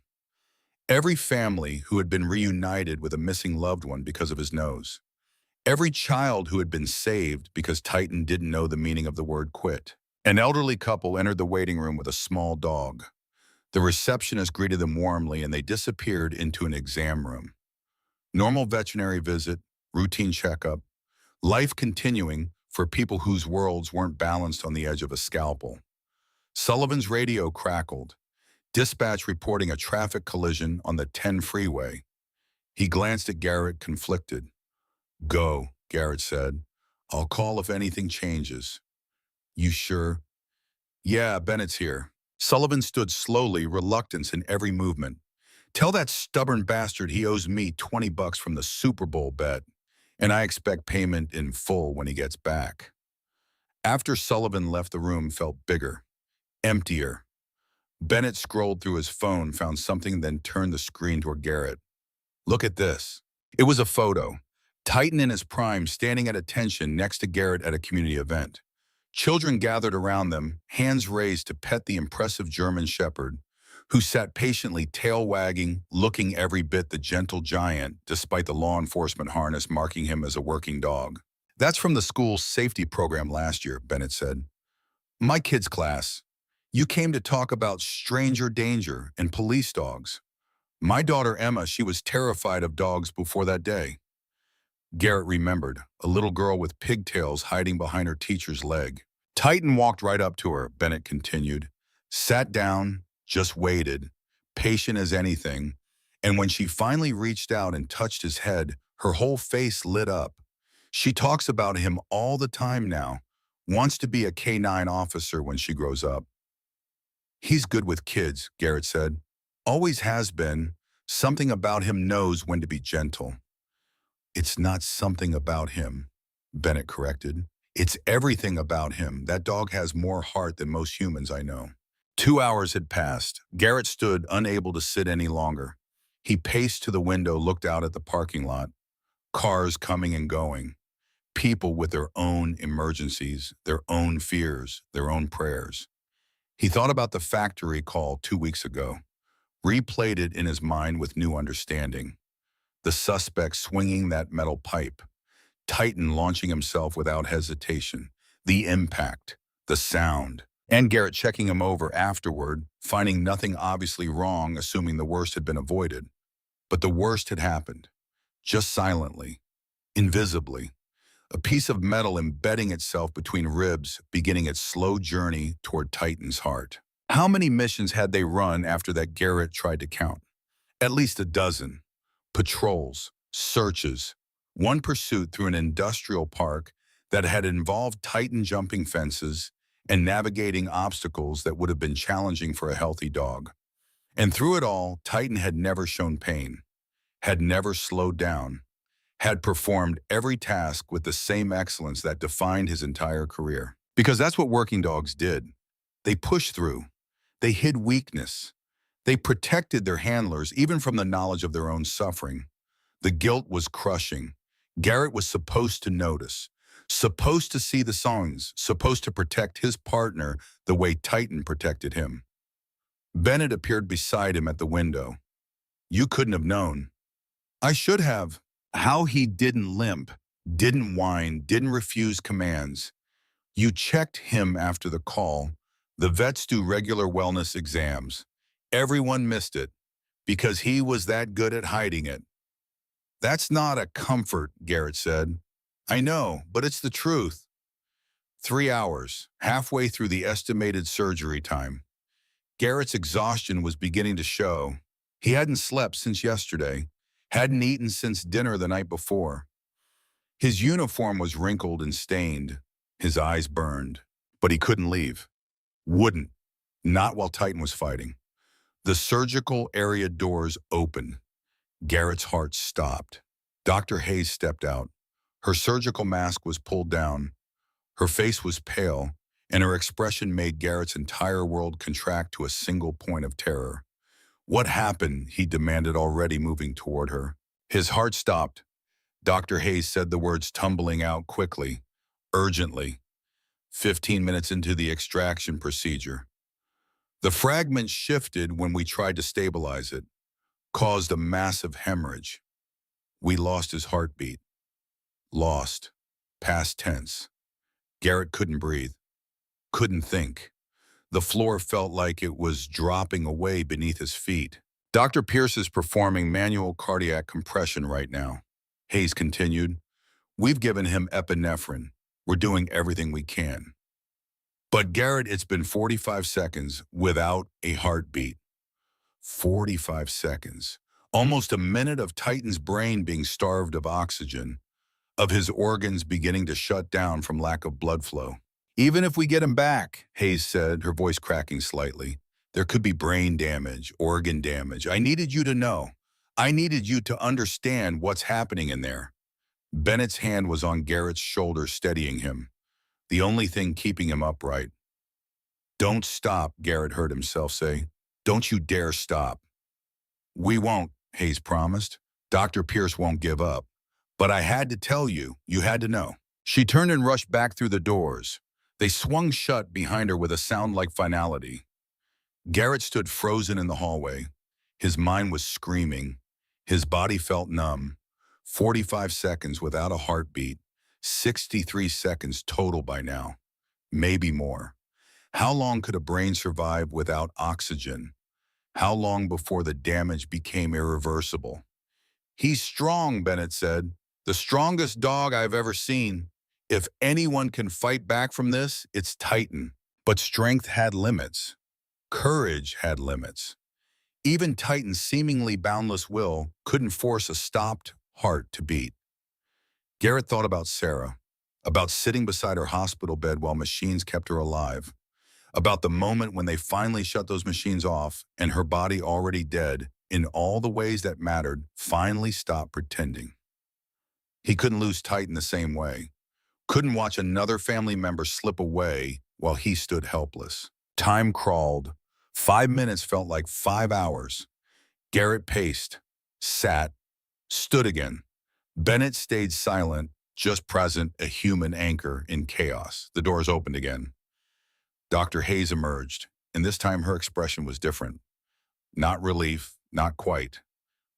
Every family who had been reunited with a missing loved one because of his nose. Every child who had been saved because Titan didn't know the meaning of the word quit. An elderly couple entered the waiting room with a small dog. The receptionist greeted them warmly, and they disappeared into an exam room. Normal veterinary visit, routine checkup, life continuing for people whose worlds weren't balanced on the edge of a scalpel. Sullivan's radio crackled, dispatch reporting a traffic collision on the 10 freeway. He glanced at Garrett, conflicted. "Go," Garrett said. "I'll call if anything changes." "You sure?" "Yeah, Bennett's here." Sullivan stood slowly, reluctance in every movement. "Tell that stubborn bastard he owes me $20 from the Super Bowl bet, and I expect payment in full when he gets back." After Sullivan left, the room felt bigger, emptier. Bennett scrolled through his phone, found something, then turned the screen toward Garrett. "Look at this." It was a photo. Titan in his prime, standing at attention next to Garrett at a community event. Children gathered around them, hands raised to pet the impressive German shepherd, who sat patiently, tail wagging, looking every bit the gentle giant, despite the law enforcement harness marking him as a working dog. "That's from the school's safety program last year," Bennett said. "My kid's class. You came to talk about stranger danger and police dogs. My daughter Emma, she was terrified of dogs before that day." Garrett remembered, a little girl with pigtails hiding behind her teacher's leg. Titan walked right up to her, Bennett continued, sat down, just waited, patient as anything, and when she finally reached out and touched his head, her whole face lit up. "She talks about him all the time now, wants to be a K9 officer when she grows up." "He's good with kids," Garrett said. "Always has been. Something about him knows when to be gentle." "It's not something about him," Bennett corrected. "It's everything about him. That dog has more heart than most humans I know." 2 hours had passed. Garrett stood, unable to sit any longer. He paced to the window, looked out at the parking lot. Cars coming and going. People with their own emergencies, their own fears, their own prayers. He thought about the factory call 2 weeks ago, replayed it in his mind with new understanding. The suspect swinging that metal pipe, Titan launching himself without hesitation. The impact, the sound. And Garrett checking him over afterward, finding nothing obviously wrong, assuming the worst had been avoided. But the worst had happened, just silently, invisibly. A piece of metal embedding itself between ribs, beginning its slow journey toward Titan's heart. How many missions had they run after that? Garrett tried to count. At least a dozen. Patrols, searches, one pursuit through an industrial park that had involved Titan jumping fences and navigating obstacles that would have been challenging for a healthy dog. And through it all, Titan had never shown pain, had never slowed down, had performed every task with the same excellence that defined his entire career. Because that's what working dogs did. They pushed through. They hid weakness. They protected their handlers even from the knowledge of their own suffering. The guilt was crushing. Garrett was supposed to notice, supposed to see the signs, supposed to protect his partner the way Titan protected him. Bennett appeared beside him at the window. You couldn't have known. I should have. How he didn't limp, didn't whine, didn't refuse commands. You checked him after the call. The vets do regular wellness exams. Everyone missed it because he was that good at hiding it. That's not a comfort, Garrett said. I know, but it's the truth. 3 hours, halfway through the estimated surgery time. Garrett's exhaustion was beginning to show. He hadn't slept since yesterday, hadn't eaten since dinner the night before. His uniform was wrinkled and stained, his eyes burned, but he couldn't leave. Wouldn't. Not while Titan was fighting. The surgical area doors opened. Garrett's heart stopped. Dr. Hayes stepped out. Her surgical mask was pulled down. Her face was pale, and her expression made Garrett's entire world contract to a single point of terror. What happened? He demanded, already moving toward her. His heart stopped. Dr. Hayes said the words tumbling out quickly, urgently. 15 minutes into the extraction procedure. The fragment shifted when we tried to stabilize it, caused a massive hemorrhage. We lost his heartbeat. Lost. Past tense. Garrett couldn't breathe. Couldn't think. The floor felt like it was dropping away beneath his feet. Dr. Pierce is performing manual cardiac compression right now. Hayes continued. We've given him epinephrine. We're doing everything we can. But Garrett, it's been 45 seconds without a heartbeat. 45 seconds. Almost a minute of Titan's brain being starved of oxygen, of his organs beginning to shut down from lack of blood flow. Even if we get him back, Hayes said, her voice cracking slightly, there could be brain damage, organ damage. I needed you to know. I needed you to understand what's happening in there. Bennett's hand was on Garrett's shoulder, steadying him, the only thing keeping him upright. Don't stop, Garrett heard himself say. Don't you dare stop. We won't, Hayes promised. Dr. Pierce won't give up. But I had to tell you, you had to know. She turned and rushed back through the doors. They swung shut behind her with a sound like finality. Garrett stood frozen in the hallway. His mind was screaming. His body felt numb. 45 seconds without a heartbeat. 63 seconds total by now. Maybe more. How long could a brain survive without oxygen? How long before the damage became irreversible? He's strong, Bennett said. The strongest dog I've ever seen. If anyone can fight back from this, it's Titan. But strength had limits. Courage had limits. Even Titan's seemingly boundless will couldn't force a stopped heart to beat. Garrett thought about Sarah, about sitting beside her hospital bed while machines kept her alive, about the moment when they finally shut those machines off and her body, already dead in all the ways that mattered, finally stopped pretending. He couldn't lose Titan the same way. Couldn't watch another family member slip away while he stood helpless. Time crawled. 5 minutes felt like 5 hours. Garrett paced, sat, stood again. Bennett stayed silent, just present, a human anchor in chaos. The doors opened again. Dr. Hayes emerged, and this time her expression was different. Not relief, not quite,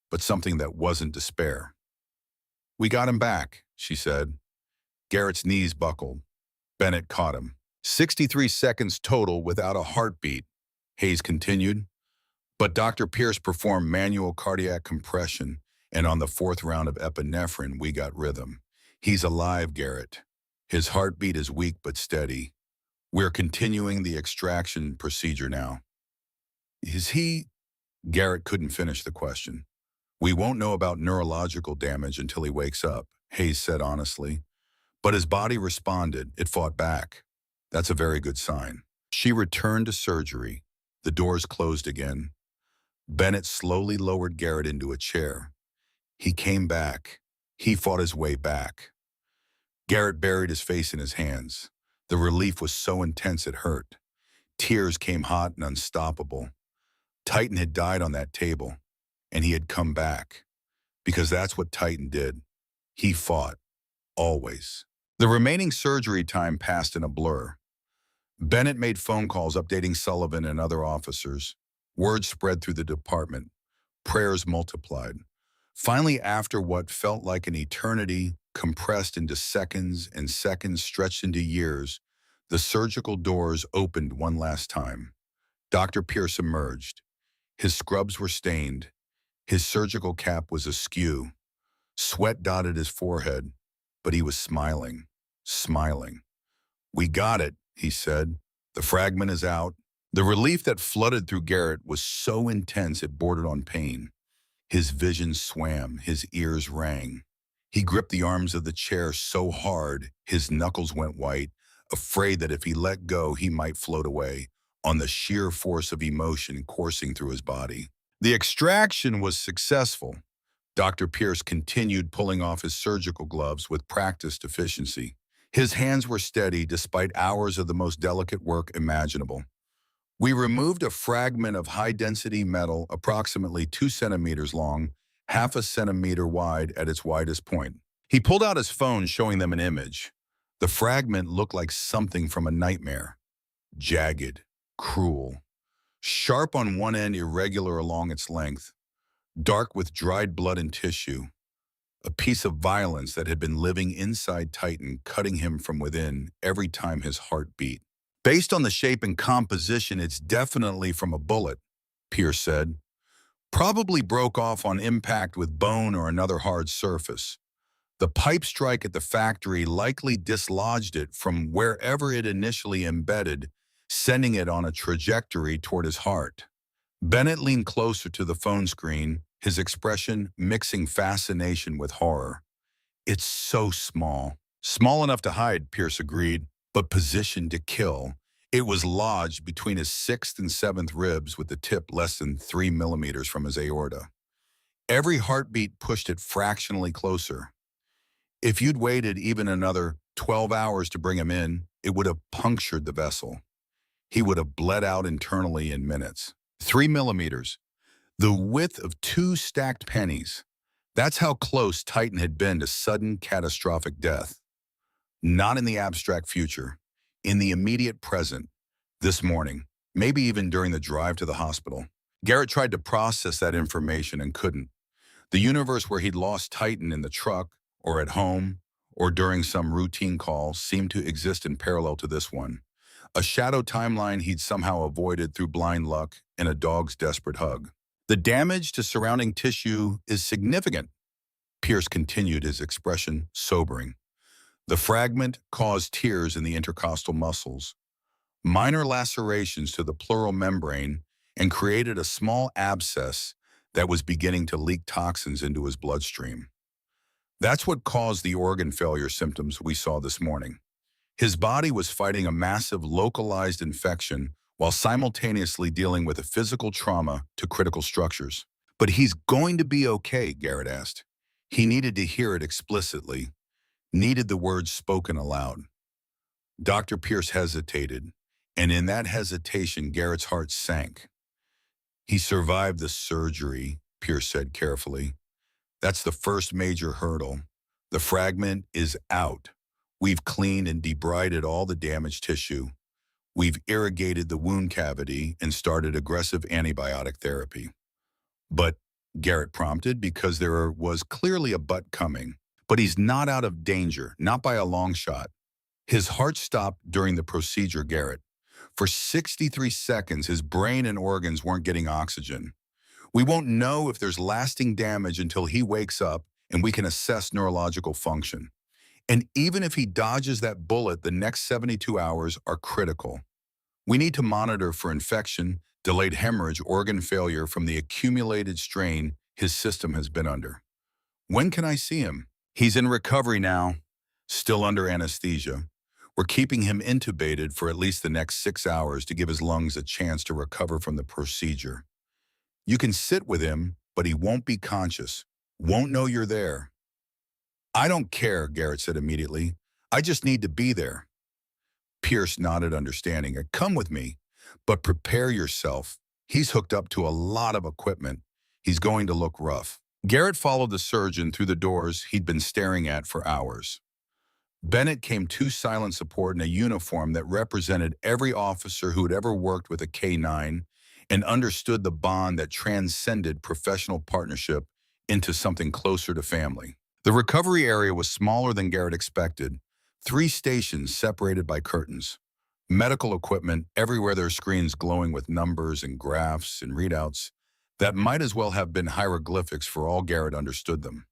but something that wasn't despair. "We got him back," she said. Garrett's knees buckled. Bennett caught him. 63 seconds total without a heartbeat, Hayes continued. But Dr. Pierce performed manual cardiac compression, and on the fourth round of epinephrine, we got rhythm. He's alive, Garrett. His heartbeat is weak but steady. We're continuing the extraction procedure now. Is he? Garrett couldn't finish the question. We won't know about neurological damage until he wakes up, Hayes said honestly. But his body responded. It fought back. That's a very good sign. She returned to surgery. The doors closed again. Bennett slowly lowered Garrett into a chair. He came back. He fought his way back. Garrett buried his face in his hands. The relief was so intense it hurt. Tears came hot and unstoppable. Titan had died on that table, and he had come back. Because that's what Titan did. He fought. Always. The remaining surgery time passed in a blur. Bennett made phone calls updating Sullivan and other officers. Word spread through the department. Prayers multiplied. Finally, after what felt like an eternity compressed into seconds and seconds stretched into years, the surgical doors opened one last time. Dr. Pierce emerged. His scrubs were stained. His surgical cap was askew. Sweat dotted his forehead, but he was smiling, smiling. "We got it," he said. "The fragment is out." The relief that flooded through Garrett was so intense it bordered on pain. His vision swam, his ears rang. He gripped the arms of the chair so hard, his knuckles went white, afraid that if he let go, he might float away on the sheer force of emotion coursing through his body. The extraction was successful. Dr. Pierce continued pulling off his surgical gloves with practiced efficiency. His hands were steady despite hours of the most delicate work imaginable. "We removed a fragment of high-density metal approximately 2 centimeters long, half a centimeter wide at its widest point." He pulled out his phone showing them an image. The fragment looked like something from a nightmare. Jagged, cruel, sharp on one end, irregular along its length, dark with dried blood and tissue. A piece of violence that had been living inside Titan, cutting him from within every time his heart beat. "Based on the shape and composition, it's definitely from a bullet," Pierce said. "Probably broke off on impact with bone or another hard surface. The pipe strike at the factory likely dislodged it from wherever it initially embedded, sending it on a trajectory toward his heart." Bennett leaned closer to the phone screen, his expression mixing fascination with horror. "It's so small." "Small enough to hide," Pierce agreed, "but positioned to kill." It was lodged between his sixth and seventh ribs with the tip less than 3 millimeters from his aorta. Every heartbeat pushed it fractionally closer. If you'd waited even another 12 hours to bring him in, it would have punctured the vessel. He would have bled out internally in minutes. 3 millimeters. The width of 2 stacked pennies. That's how close Titan had been to sudden catastrophic death. Not in the abstract future. In the immediate present. This morning. Maybe even during the drive to the hospital. Garrett tried to process that information and couldn't. The universe where he'd lost Titan in the truck, or at home, or during some routine call seemed to exist in parallel to this one. A shadow timeline he'd somehow avoided through blind luck and a dog's desperate hug. "The damage to surrounding tissue is significant," Pierce continued, his expression sobering. "The fragment caused tears in the intercostal muscles, minor lacerations to the pleural membrane, and created a small abscess that was beginning to leak toxins into his bloodstream. That's what caused the organ failure symptoms we saw this morning. His body was fighting a massive localized infection while simultaneously dealing with a physical trauma to critical structures." "But he's going to be okay," Garrett asked. He needed to hear it explicitly, needed the words spoken aloud. Dr. Pierce hesitated, and in that hesitation, Garrett's heart sank. "He survived the surgery," Pierce said carefully. "That's the first major hurdle. The fragment is out. We've cleaned and debrided all the damaged tissue. We've irrigated the wound cavity and started aggressive antibiotic therapy." "But," Garrett prompted, because there was clearly a but coming. But he's not out of danger, not by a long shot. His heart stopped during the procedure, Garrett. For 63 seconds, his brain and organs weren't getting oxygen. We won't know if there's lasting damage until he wakes up and we can assess neurological function. And even if he dodges that bullet, the next 72 hours are critical. We need to monitor for infection, delayed hemorrhage, organ failure from the accumulated strain his system has been under. When can I see him? He's in recovery now, still under anesthesia. We're keeping him intubated for at least the next 6 hours to give his lungs a chance to recover from the procedure. You can sit with him, but he won't be conscious, won't know you're there. I don't care, Garrett said immediately. I just need to be there. Pierce nodded understanding. Come with me, but prepare yourself. He's hooked up to a lot of equipment. He's going to look rough. Garrett followed the surgeon through the doors he'd been staring at for hours. Bennett came to silent support in a uniform that represented every officer who had ever worked with a K-9 and understood the bond that transcended professional partnership into something closer to family. The recovery area was smaller than Garrett expected. 3 stations separated by curtains. Medical equipment everywhere, their screens glowing with numbers and graphs and readouts that might as well have been hieroglyphics for all Garrett understood them.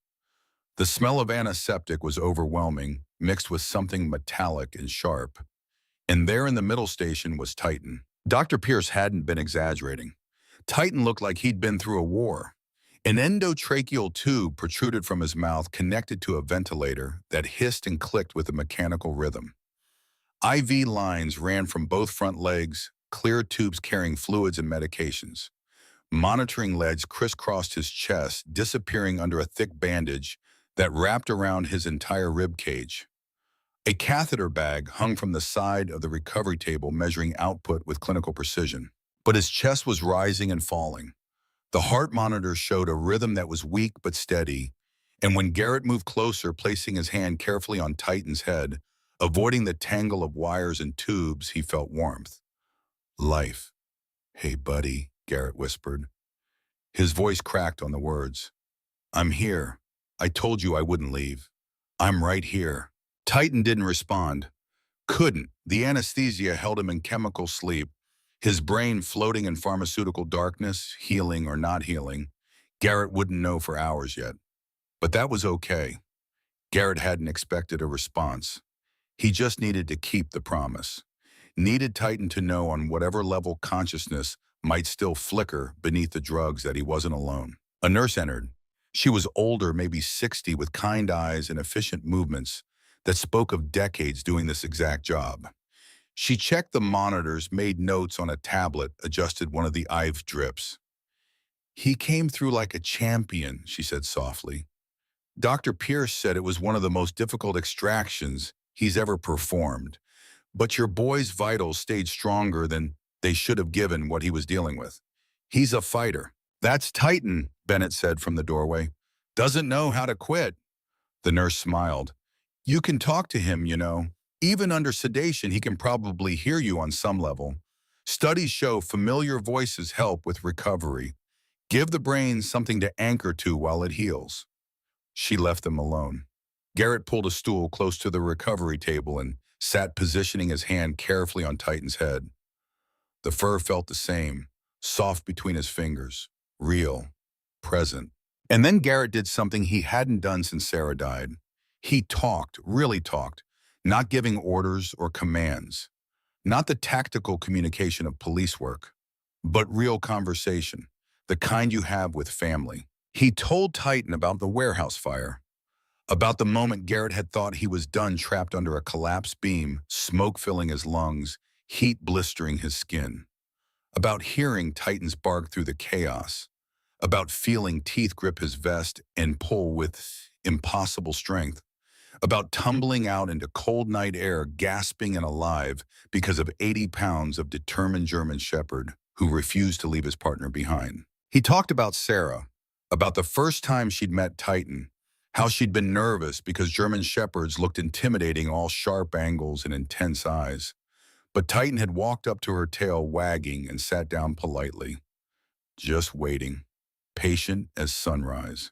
The smell of antiseptic was overwhelming, mixed with something metallic and sharp. And there in the middle station was Titan. Dr. Pierce hadn't been exaggerating. Titan looked like he'd been through a war. An endotracheal tube protruded from his mouth, connected to a ventilator that hissed and clicked with a mechanical rhythm. IV lines ran from both front legs, clear tubes carrying fluids and medications. Monitoring leads crisscrossed his chest, disappearing under a thick bandage that wrapped around his entire rib cage. A catheter bag hung from the side of the recovery table, measuring output with clinical precision. But his chest was rising and falling. The heart monitor showed a rhythm that was weak but steady, and when Garrett moved closer, placing his hand carefully on Titan's head, avoiding the tangle of wires and tubes, he felt warmth. Life. Hey, buddy, Garrett whispered. His voice cracked on the words. I'm here. I told you I wouldn't leave. I'm right here. Titan didn't respond. Couldn't. The anesthesia held him in chemical sleep, his brain floating in pharmaceutical darkness, healing or not healing. Garrett wouldn't know for hours yet. But that was okay. Garrett hadn't expected a response. He just needed to keep the promise. Needed Titan to know on whatever level consciousness might still flicker beneath the drugs that he wasn't alone. A nurse entered. She was older, maybe 60, with kind eyes and efficient movements that spoke of decades doing this exact job. She checked the monitors, made notes on a tablet, adjusted one of the IV drips. He came through like a champion, she said softly. Dr. Pierce said it was one of the most difficult extractions he's ever performed, but your boy's vitals stayed stronger than they should have given what he was dealing with. He's a fighter. That's Titan, Bennett said from the doorway. Doesn't know how to quit. The nurse smiled. You can talk to him, you know. Even under sedation, he can probably hear you on some level. Studies show familiar voices help with recovery. Give the brain something to anchor to while it heals. She left them alone. Garrett pulled a stool close to the recovery table and sat, positioning his hand carefully on Titan's head. The fur felt the same, soft between his fingers, real, present. And then Garrett did something he hadn't done since Sarah died. He talked, really talked, not giving orders or commands, not the tactical communication of police work, but real conversation, the kind you have with family. He told Titan about the warehouse fire, about the moment Garrett had thought he was done, trapped under a collapsed beam, smoke filling his lungs, heat blistering his skin, about hearing Titan's bark through the chaos, about feeling teeth grip his vest and pull with impossible strength, about tumbling out into cold night air, gasping and alive because of 80 pounds of determined German shepherd who refused to leave his partner behind. He talked about Sarah, about the first time she'd met Titan, how she'd been nervous because German shepherds looked intimidating, all sharp angles and intense eyes. But Titan had walked up to her tail wagging and sat down politely, just waiting, patient as sunrise.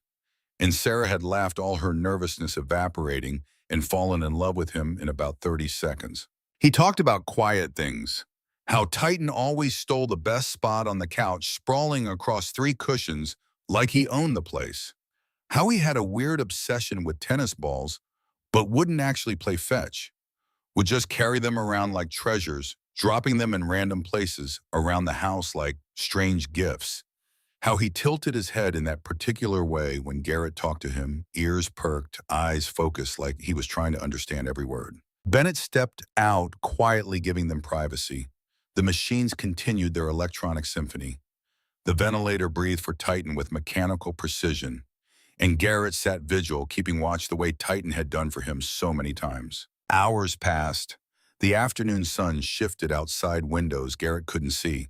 and Sarah had laughed all her nervousness evaporating and fallen in love with him in about 30 seconds. He talked about quiet things, how Titan always stole the best spot on the couch, sprawling across 3 cushions like he owned the place, how he had a weird obsession with tennis balls but wouldn't actually play fetch, would just carry them around like treasures, dropping them in random places around the house like strange gifts. How he tilted his head in that particular way when Garrett talked to him, ears perked, eyes focused like he was trying to understand every word. Bennett stepped out, quietly giving them privacy. The machines continued their electronic symphony. The ventilator breathed for Titan with mechanical precision, and Garrett sat vigil, keeping watch the way Titan had done for him so many times. Hours passed. The afternoon sun shifted outside windows Garrett couldn't see.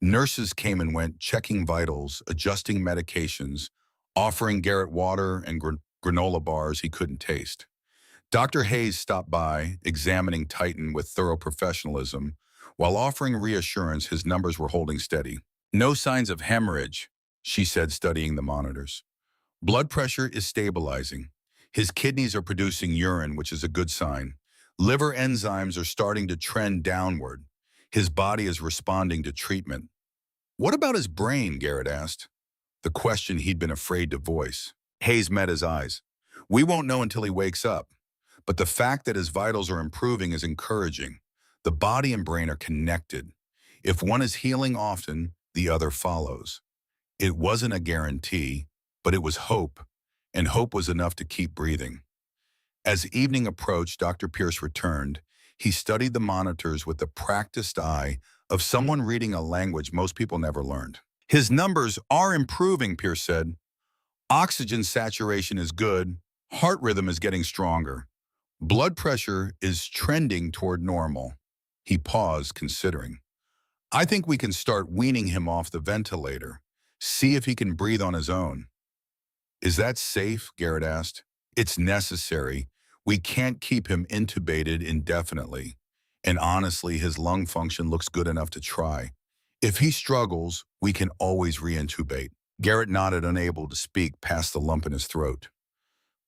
Nurses came and went, checking vitals, adjusting medications, offering Garrett water and granola bars he couldn't taste. Dr. Hayes stopped by, examining Titan with thorough professionalism, while offering reassurance his numbers were holding steady. No signs of hemorrhage, she said, studying the monitors. Blood pressure is stabilizing. His kidneys are producing urine, which is a good sign. Liver enzymes are starting to trend downward. His body is responding to treatment. What about his brain? Garrett asked, the question he'd been afraid to voice. Hayes met his eyes. We won't know until he wakes up, but the fact that his vitals are improving is encouraging. The body and brain are connected. If one is healing often, the other follows. It wasn't a guarantee, but it was hope, and hope was enough to keep breathing. As evening approached, Dr. Pierce returned. He studied the monitors with the practiced eye of someone reading a language most people never learned. His numbers are improving, Pierce said. Oxygen saturation is good. Heart rhythm is getting stronger. Blood pressure is trending toward normal. He paused, considering. I think we can start weaning him off the ventilator. See if he can breathe on his own. Is that safe? Garrett asked. It's necessary. We can't keep him intubated indefinitely. And honestly, his lung function looks good enough to try. If he struggles, we can always reintubate. Garrett nodded, unable to speak past the lump in his throat.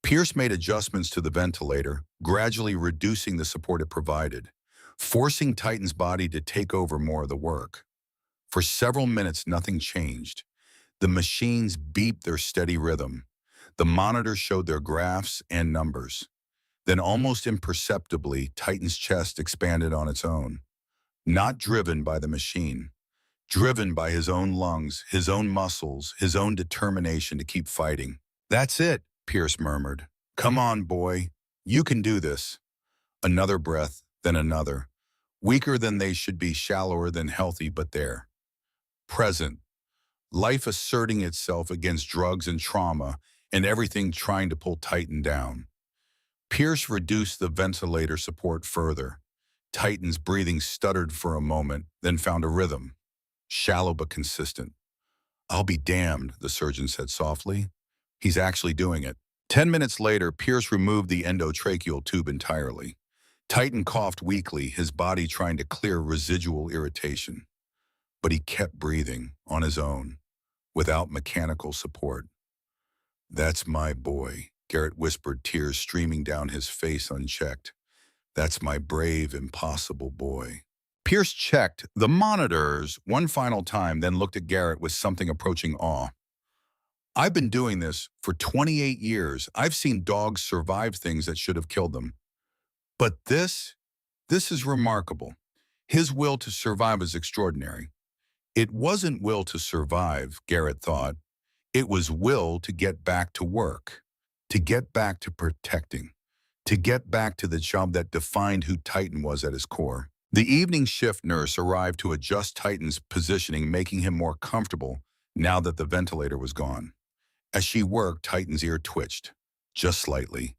Pierce made adjustments to the ventilator, gradually reducing the support it provided, forcing Titan's body to take over more of the work. For several minutes, nothing changed. The machines beeped their steady rhythm. The monitors showed their graphs and numbers. Then almost imperceptibly, Titan's chest expanded on its own, not driven by the machine, driven by his own lungs, his own muscles, his own determination to keep fighting. That's it, Pierce murmured. Come on, boy. You can do this. Another breath, then another. Weaker than they should be, shallower than healthy, but there. Present. Life asserting itself against drugs and trauma, and everything trying to pull Titan down. Pierce reduced the ventilator support further. Titan's breathing stuttered for a moment, then found a rhythm. Shallow but consistent. I'll be damned, the surgeon said softly. He's actually doing it. 10 minutes later, Pierce removed the endotracheal tube entirely. Titan coughed weakly, his body trying to clear residual irritation. But he kept breathing, on his own, without mechanical support. That's my boy, Garrett whispered, tears streaming down his face unchecked. That's my brave, impossible boy. Pierce checked the monitors one final time, then looked at Garrett with something approaching awe. I've been doing this for 28 years. I've seen dogs survive things that should have killed them. But this is remarkable. His will to survive is extraordinary. It wasn't will to survive, Garrett thought. It was will to get back to work, to get back to protecting, to get back to the job that defined who Titan was at his core. The evening shift nurse arrived to adjust Titan's positioning, making him more comfortable now that the ventilator was gone. As she worked, Titan's ear twitched, just slightly.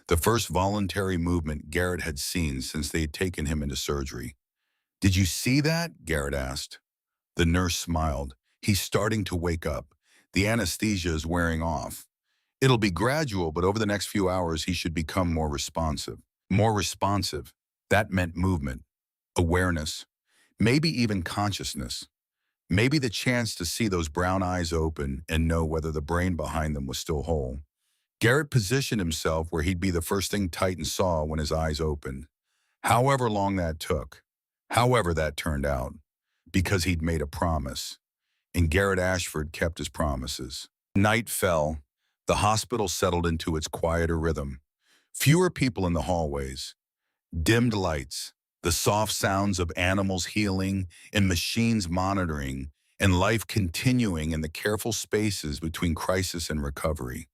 The first voluntary movement Garrett had seen since they had taken him into surgery. Did you see that? Garrett asked. The nurse smiled. He's starting to wake up. The anesthesia is wearing off. It'll be gradual, but over the next few hours, he should become more responsive. More responsive. That meant movement, awareness, maybe even consciousness. Maybe the chance to see those brown eyes open and know whether the brain behind them was still whole. Garrett positioned himself where he'd be the first thing Titan saw when his eyes opened. However long that took, however that turned out, because he'd made a promise, and Garrett Ashford kept his promises. Night fell. The hospital settled into its quieter rhythm. Fewer people in the hallways, dimmed lights, the soft sounds of animals healing and machines monitoring, and life continuing in the careful spaces between crisis and recovery.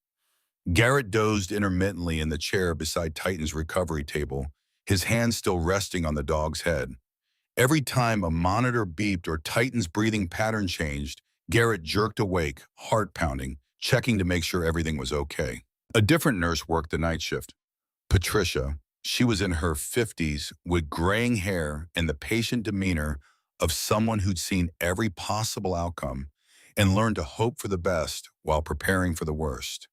Garrett dozed intermittently in the chair beside Titan's recovery table, his hand still resting on the dog's head. Every time a monitor beeped or Titan's breathing pattern changed, Garrett jerked awake, heart pounding, checking to make sure everything was okay. A different nurse worked the night shift. Patricia, she was in her 50s with graying hair and the patient demeanor of someone who'd seen every possible outcome and learned to hope for the best while preparing for the worst.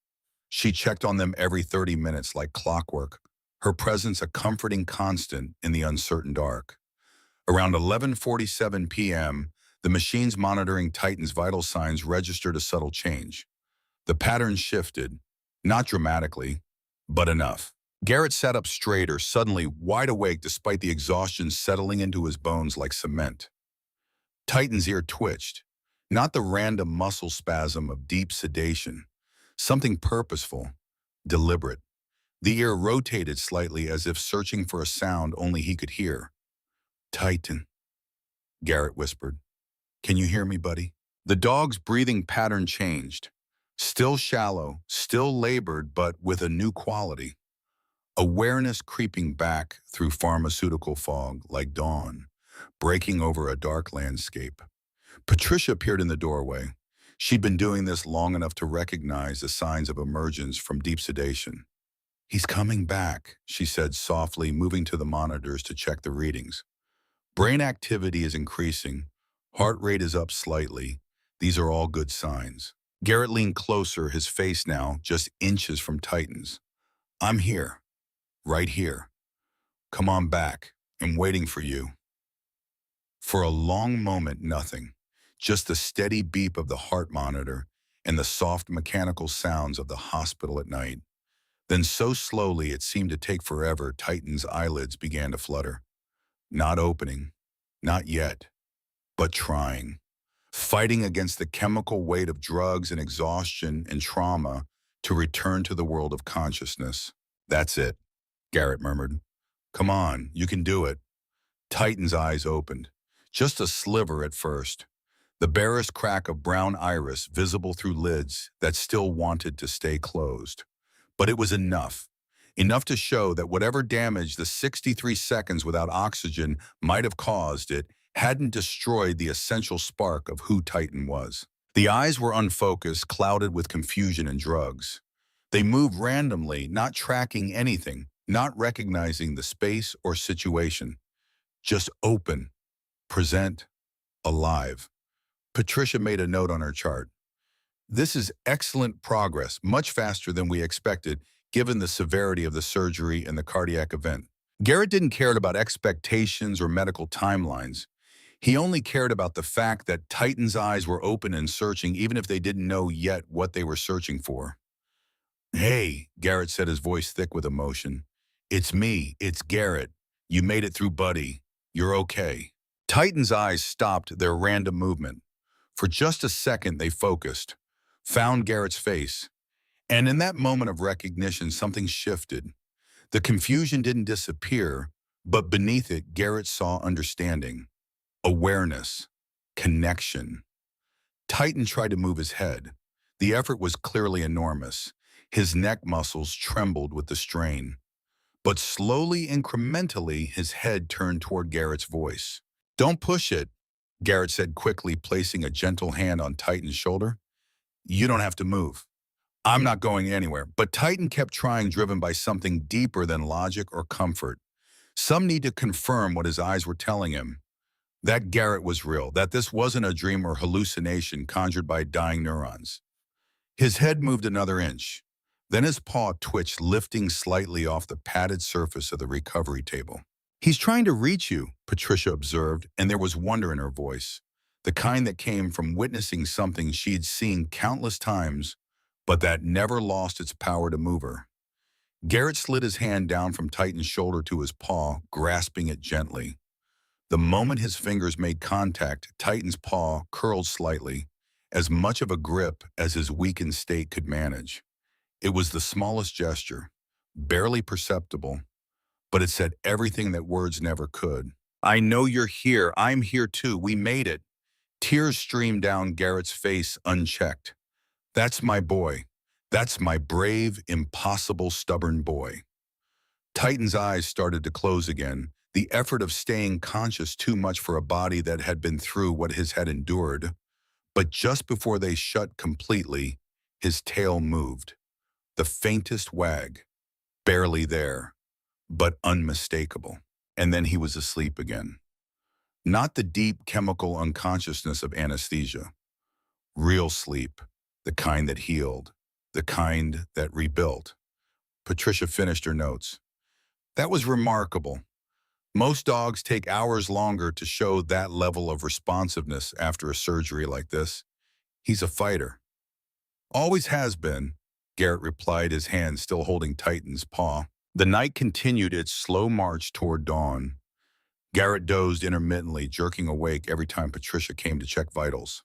She checked on them every 30 minutes like clockwork, her presence a comforting constant in the uncertain dark. Around 11:47 p.m., the machines monitoring Titan's vital signs registered a subtle change. The pattern shifted, not dramatically, but enough. Garrett sat up straighter, suddenly wide awake despite the exhaustion settling into his bones like cement. Titan's ear twitched, not the random muscle spasm of deep sedation, something purposeful, deliberate. The ear rotated slightly as if searching for a sound only he could hear. Titan, Garrett whispered. Can you hear me, buddy? The dog's breathing pattern changed. Still shallow, still labored, but with a new quality. Awareness creeping back through pharmaceutical fog like dawn, breaking over a dark landscape. Patricia appeared in the doorway. She'd been doing this long enough to recognize the signs of emergence from deep sedation. He's coming back, she said softly, moving to the monitors to check the readings. Brain activity is increasing. Heart rate is up slightly. These are all good signs. Garrett leaned closer, his face now just inches from Titan's. I'm here. Right here. Come on back. I'm waiting for you. For a long moment, nothing. Just the steady beep of the heart monitor and the soft mechanical sounds of the hospital at night. Then so slowly it seemed to take forever, Titan's eyelids began to flutter. Not opening. Not yet. But trying. Fighting against the chemical weight of drugs and exhaustion and trauma to return to the world of consciousness. That's it, Garrett murmured. Come on, you can do it. Titan's eyes opened. Just a sliver at first. The barest crack of brown iris visible through lids that still wanted to stay closed. But it was enough. Enough to show that whatever damage the 63 seconds without oxygen might have caused it hadn't destroyed the essential spark of who Titan was. The eyes were unfocused, clouded with confusion and drugs. They moved randomly, not tracking anything, not recognizing the space or situation. Just open, present, alive. Patricia made a note on her chart. This is excellent progress, much faster than we expected, given the severity of the surgery and the cardiac event. Garrett didn't care about expectations or medical timelines. He only cared about the fact that Titan's eyes were open and searching even if they didn't know yet what they were searching for. Hey, Garrett said, his voice thick with emotion. It's me, it's Garrett. You made it through, buddy. You're okay. Titan's eyes stopped their random movement. For just a second they focused, found Garrett's face. And in that moment of recognition, something shifted. The confusion didn't disappear, but beneath it, Garrett saw understanding, awareness, connection. Titan tried to move his head. The effort was clearly enormous. His neck muscles trembled with the strain. But slowly, incrementally, his head turned toward Garrett's voice. Don't push it, Garrett said quickly, placing a gentle hand on Titan's shoulder. You don't have to move. I'm not going anywhere. But Titan kept trying, driven by something deeper than logic or comfort. Some need to confirm what his eyes were telling him. That Garrett was real, that this wasn't a dream or hallucination conjured by dying neurons. His head moved another inch. Then his paw twitched, lifting slightly off the padded surface of the recovery table. He's trying to reach you, Patricia observed, and there was wonder in her voice, the kind that came from witnessing something she'd seen countless times but that never lost its power to move her. Garrett slid his hand down from Titan's shoulder to his paw, grasping it gently. The moment his fingers made contact, Titan's paw curled slightly, as much of a grip as his weakened state could manage. It was the smallest gesture, barely perceptible, but it said everything that words never could. I know you're here. I'm here too. We made it. Tears streamed down Garrett's face unchecked. That's my boy. That's my brave, impossible, stubborn boy. Titan's eyes started to close again, the effort of staying conscious too much for a body that had been through what his had endured. But just before they shut completely, his tail moved. The faintest wag, barely there, but unmistakable. And then he was asleep again. Not the deep chemical unconsciousness of anesthesia. Real sleep, the kind that healed, the kind that rebuilt. Patricia finished her notes. That was remarkable. Most dogs take hours longer to show that level of responsiveness after a surgery like this. He's a fighter. Always has been, Garrett replied, his hand still holding Titan's paw. The night continued its slow march toward dawn. Garrett dozed intermittently, jerking awake every time Patricia came to check vitals.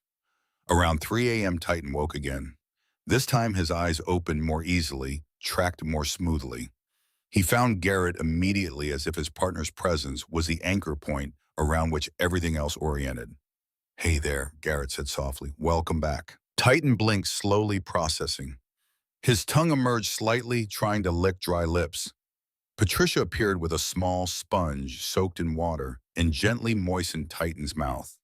Around 3 a.m. Titan woke again. This time his eyes opened more easily, tracked more smoothly. He found Garrett immediately, as if his partner's presence was the anchor point around which everything else oriented. Hey there, Garrett said softly. Welcome back. Titan blinked, slowly processing. His tongue emerged slightly, trying to lick dry lips. Patricia appeared with a small sponge soaked in water and gently moistened Titan's mouth.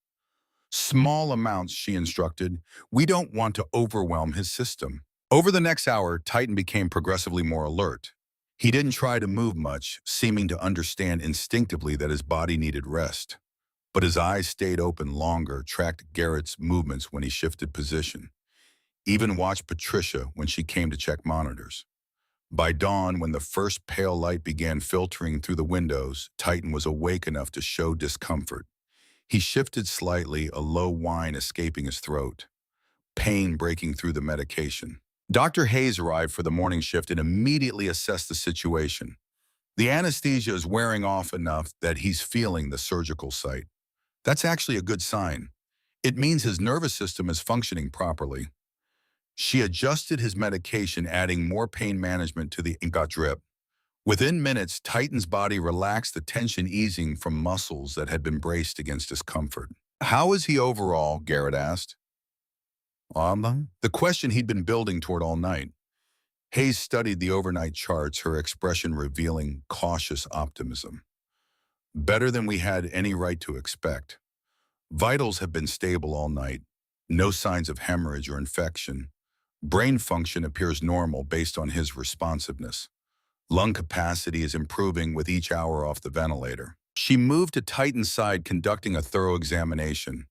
Small amounts, she instructed. We don't want to overwhelm his system. Over the next hour, Titan became progressively more alert. He didn't try to move much, seeming to understand instinctively that his body needed rest. But his eyes stayed open longer, tracked Garrett's movements when he shifted position. Even watched Patricia when she came to check monitors. By dawn, when the first pale light began filtering through the windows, Titan was awake enough to show discomfort. He shifted slightly, a low whine escaping his throat, pain breaking through the medication. Dr. Hayes arrived for the morning shift and immediately assessed the situation. The anesthesia is wearing off enough that he's feeling the surgical site. That's actually a good sign. It means his nervous system is functioning properly. She adjusted his medication, adding more pain management to the got drip. Within minutes, Titan's body relaxed, the tension easing from muscles that had been braced against discomfort. How is he overall? Garrett asked. The question he'd been building toward all night. Hayes studied the overnight charts, her expression revealing cautious optimism. Better than we had any right to expect. Vitals have been stable all night. No signs of hemorrhage or infection. Brain function appears normal based on his responsiveness. Lung capacity is improving with each hour off the ventilator. She moved to Titan's side, conducting a thorough examination,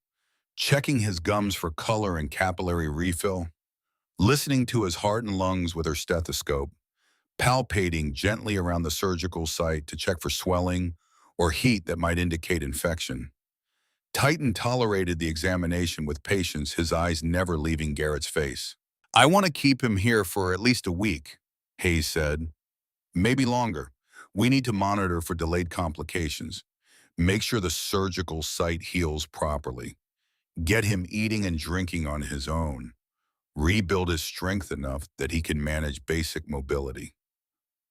checking his gums for color and capillary refill, listening to his heart and lungs with her stethoscope, palpating gently around the surgical site to check for swelling or heat that might indicate infection. Titan tolerated the examination with patience, his eyes never leaving Garrett's face. I want to keep him here for at least a week, Hayes said. Maybe longer. We need to monitor for delayed complications. Make sure the surgical site heals properly. Get him eating and drinking on his own. Rebuild his strength enough that he can manage basic mobility.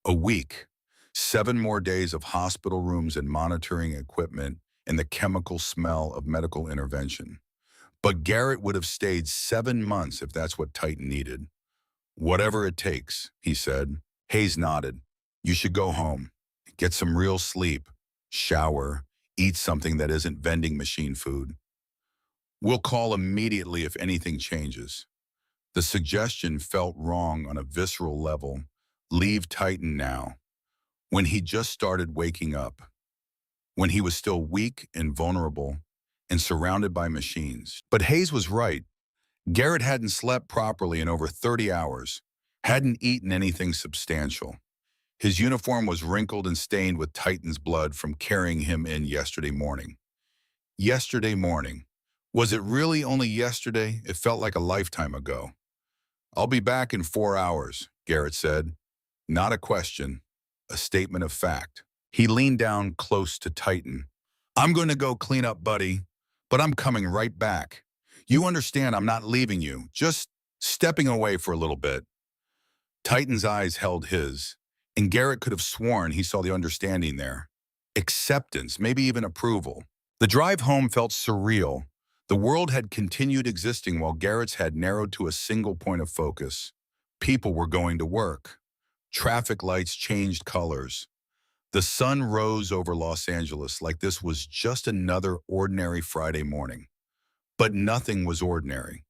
A week. 7 more days of hospital rooms and monitoring equipment and the chemical smell of medical intervention. But Garrett would have stayed 7 months if that's what Titan needed. Whatever it takes, he said. Hayes nodded. You should go home. Get some real sleep. Shower. Eat something that isn't vending machine food. We'll call immediately if anything changes. The suggestion felt wrong on a visceral level. Leave Titan now. When he just started waking up. When he was still weak and vulnerable and surrounded by machines. But Hayes was right. Garrett hadn't slept properly in over 30 hours, hadn't eaten anything substantial. His uniform was wrinkled and stained with Titan's blood from carrying him in yesterday morning. Yesterday morning. Was it really only yesterday? It felt like a lifetime ago. "I'll be back in 4 hours," Garrett said. Not a question, a statement of fact. He leaned down close to Titan. "I'm going to go clean up, buddy, but I'm coming right back. You understand I'm not leaving you, just stepping away for a little bit." Titan's eyes held his, and Garrett could have sworn he saw the understanding there. Acceptance, maybe even approval. The drive home felt surreal. The world had continued existing while Garrett's had narrowed to a single point of focus. People were going to work. Traffic lights changed colors. The sun rose over Los Angeles like this was just another ordinary Friday morning. But nothing was ordinary.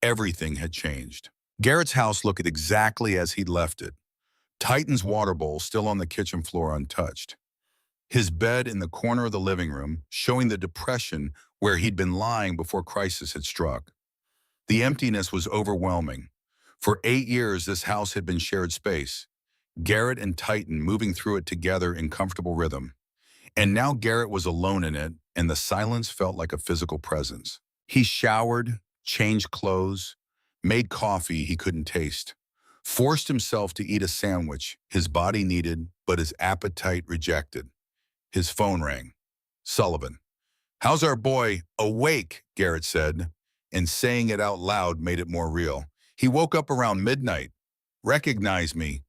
Everything had changed. Garrett's house looked exactly as he'd left it. Titan's water bowl still on the kitchen floor untouched. His bed in the corner of the living room, showing the depression where he'd been lying before crisis had struck. The emptiness was overwhelming. For 8 years, this house had been shared space. Garrett and Titan moving through it together in comfortable rhythm. And now Garrett was alone in it, and the silence felt like a physical presence. He showered, changed clothes, made coffee he couldn't taste, forced himself to eat a sandwich his body needed but his appetite rejected. His phone rang. Sullivan. "How's our boy?" "Awake," Garrett said, and saying it out loud made it more real. "He woke up around midnight. Recognized me.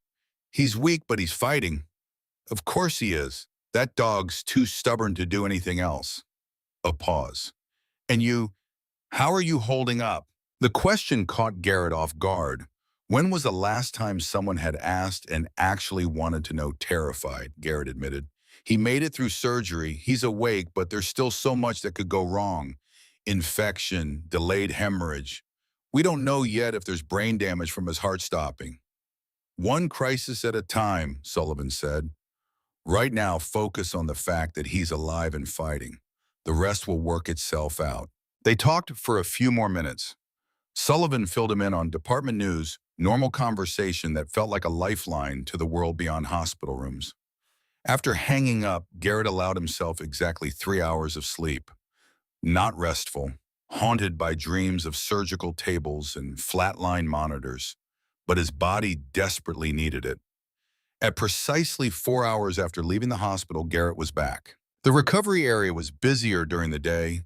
He's weak, but he's fighting." "Of course he is. That dog's too stubborn to do anything else." A pause. "And you, how are you holding up?" The question caught Garrett off guard. When was the last time someone had asked and actually wanted to know? Terrified, Garrett admitted. He made it through surgery. He's awake, but there's still so much that could go wrong. Infection, delayed hemorrhage. We don't know yet if there's brain damage from his heart stopping. "One crisis at a time," Sullivan said. "Right now, focus on the fact that he's alive and fighting. The rest will work itself out." They talked for a few more minutes. Sullivan filled him in on department news, normal conversation that felt like a lifeline to the world beyond hospital rooms. After hanging up, Garrett allowed himself exactly 3 hours of sleep. Not restful, haunted by dreams of surgical tables and flatline monitors, but his body desperately needed it. At precisely 4 hours after leaving the hospital, Garrett was back. The recovery area was busier during the day,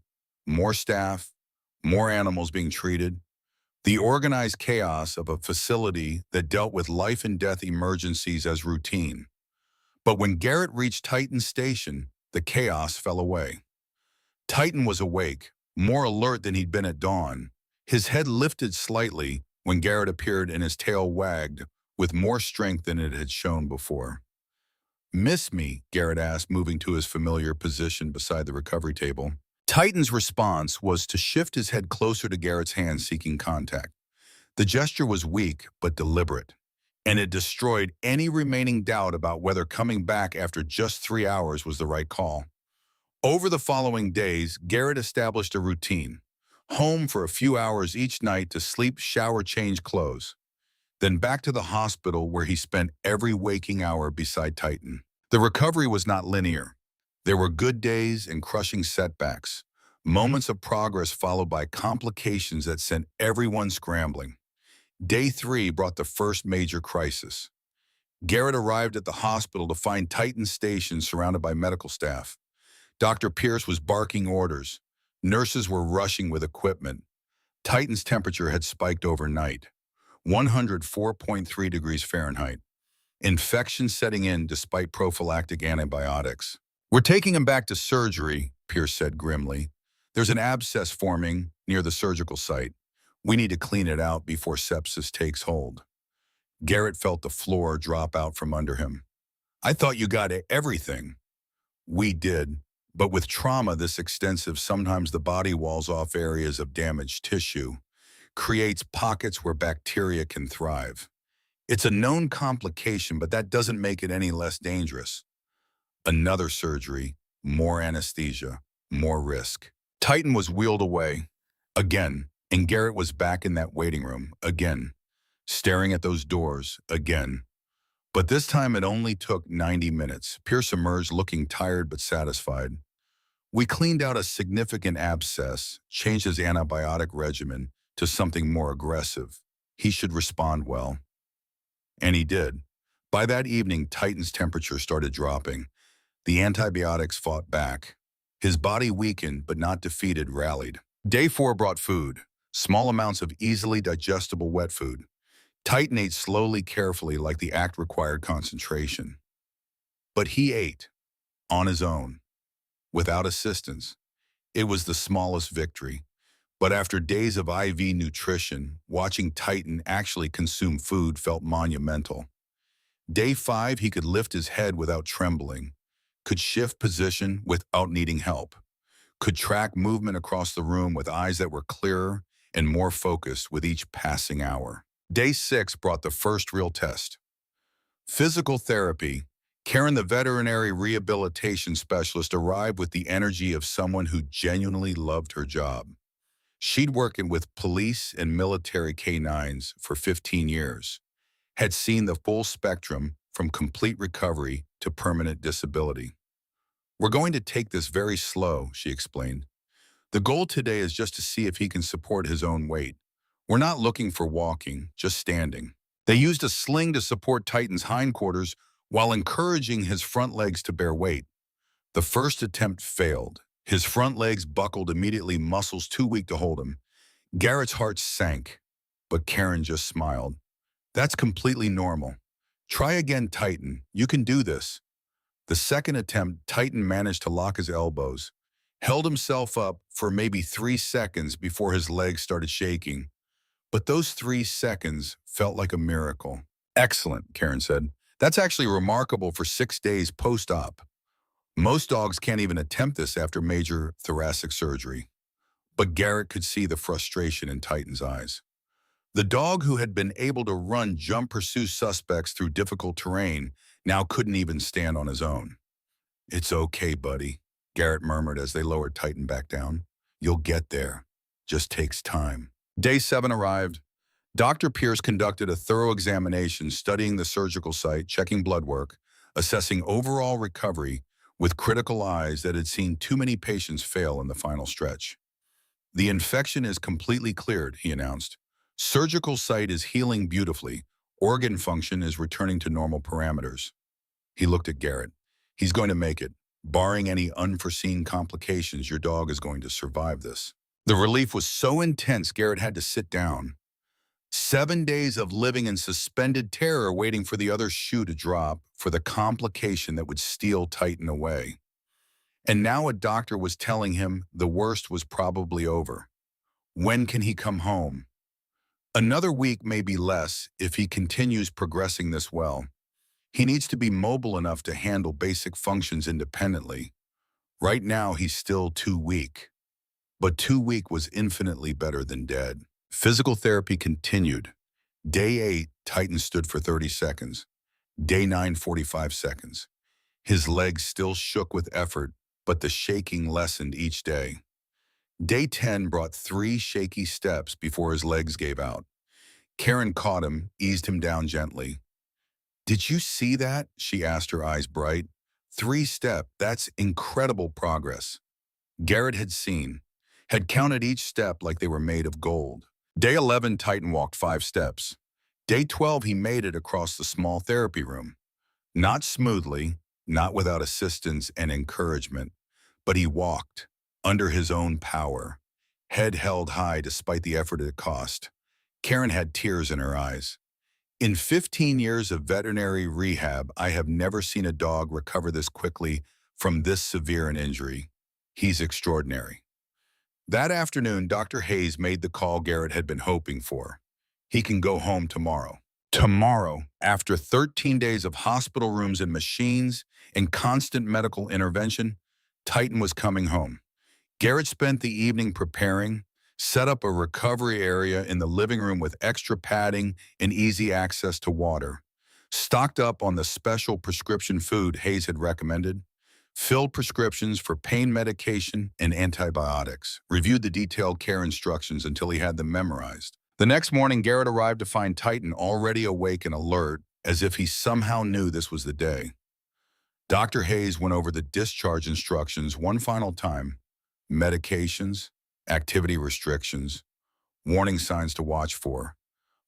more staff, more animals being treated. The organized chaos of a facility that dealt with life and death emergencies as routine. But when Garrett reached Titan Station, the chaos fell away. Titan was awake, more alert than he'd been at dawn. His head lifted slightly when Garrett appeared and his tail wagged with more strength than it had shown before. "Miss me?" Garrett asked, moving to his familiar position beside the recovery table. Titan's response was to shift his head closer to Garrett's hand, seeking contact. The gesture was weak but deliberate, and it destroyed any remaining doubt about whether coming back after just 3 hours was the right call. Over the following days, Garrett established a routine. Home for a few hours each night to sleep, shower, change clothes. Then back to the hospital where he spent every waking hour beside Titan. The recovery was not linear. There were good days and crushing setbacks, moments of progress followed by complications that sent everyone scrambling. Day 3 brought the first major crisis. Garrett arrived at the hospital to find Titan Station surrounded by medical staff. Dr. Pierce was barking orders. Nurses were rushing with equipment. Titan's temperature had spiked overnight, 104.3 degrees Fahrenheit. Infection setting in despite prophylactic antibiotics. "We're taking him back to surgery," Pierce said grimly. "There's an abscess forming near the surgical site. We need to clean it out before sepsis takes hold." Garrett felt the floor drop out from under him. "I thought you got everything." "We did, but with trauma this extensive, sometimes the body walls off areas of damaged tissue, creates pockets where bacteria can thrive. It's a known complication, but that doesn't make it any less dangerous." Another surgery, more anesthesia, more risk. Titan was wheeled away, again, and Garrett was back in that waiting room, again, staring at those doors, again. But this time it only took 90 minutes. Pierce emerged looking tired but satisfied. "We cleaned out a significant abscess, changed his antibiotic regimen to something more aggressive. He should respond well. And he did. By that evening, Titan's temperature started dropping. The antibiotics fought back. His body weakened, but not defeated, rallied. Day 4 brought food, small amounts of easily digestible wet food. Titan ate slowly, carefully, like the act required concentration. But he ate, on his own, without assistance. It was the smallest victory. But after days of IV nutrition, watching Titan actually consume food felt monumental. Day 5, he could lift his head without trembling, could shift position without needing help, could track movement across the room with eyes that were clearer and more focused with each passing hour. Day 6 brought the first real test. Physical therapy. Karen, the veterinary rehabilitation specialist, arrived with the energy of someone who genuinely loved her job. She'd worked with police and military canines for 15 years, had seen the full spectrum from complete recovery to permanent disability. "We're going to take this very slow," she explained. "The goal today is just to see if he can support his own weight. We're not looking for walking, just standing." They used a sling to support Titan's hindquarters while encouraging his front legs to bear weight. The first attempt failed. His front legs buckled immediately, muscles too weak to hold him. Garrett's heart sank, but Karen just smiled. "That's completely normal. Try again, Titan. You can do this." The second attempt, Titan managed to lock his elbows, held himself up for maybe 3 seconds before his legs started shaking. But those 3 seconds felt like a miracle. "Excellent," Karen said. "That's actually remarkable for 6 days post-op. Most dogs can't even attempt this after major thoracic surgery." But Garrett could see the frustration in Titan's eyes. The dog who had been able to run, jump, pursue suspects through difficult terrain now couldn't even stand on his own. "It's okay, buddy," Garrett murmured as they lowered Titan back down. "You'll get there. Just takes time." Day 7 arrived. Dr. Pierce conducted a thorough examination, studying the surgical site, checking blood work, assessing overall recovery with critical eyes that had seen too many patients fail in the final stretch. "The infection is completely cleared," he announced. "Surgical site is healing beautifully. Organ function is returning to normal parameters." He looked at Garrett. "He's going to make it. Barring any unforeseen complications, your dog is going to survive this." The relief was so intense, Garrett had to sit down. 7 days of living in suspended terror, waiting for the other shoe to drop, for the complication that would steal Titan away. And now a doctor was telling him the worst was probably over. When can he come home? Another week, maybe less, if he continues progressing this well. He needs to be mobile enough to handle basic functions independently. Right now, he's still too weak. But too weak was infinitely better than dead. Physical therapy continued. Day 8, Titan stood for 30 seconds. Day 9, 45 seconds. His legs still shook with effort, but the shaking lessened each day. Day 10 brought 3 shaky steps before his legs gave out. Karen caught him, eased him down gently. "Did you see that?" she asked, her eyes bright. 3 step, that's incredible progress." Garrett had seen, had counted each step like they were made of gold. Day 11, Titan walked 5 steps. Day 12, he made it across the small therapy room. Not smoothly, not without assistance and encouragement, but he walked, under his own power, head held high despite the effort it cost. Karen had tears in her eyes. "In 15 years of veterinary rehab, I have never seen a dog recover this quickly from this severe an injury. He's extraordinary." That afternoon, Dr. Hayes made the call Garrett had been hoping for. He can go home tomorrow. Tomorrow, after 13 days of hospital rooms and machines and constant medical intervention, Titan was coming home. Garrett spent the evening preparing, set up a recovery area in the living room with extra padding and easy access to water, stocked up on the special prescription food Hayes had recommended, filled prescriptions for pain medication and antibiotics, reviewed the detailed care instructions until he had them memorized. The next morning, Garrett arrived to find Titan already awake and alert, as if he somehow knew this was the day. Dr. Hayes went over the discharge instructions one final time: medications, activity restrictions, warning signs to watch for,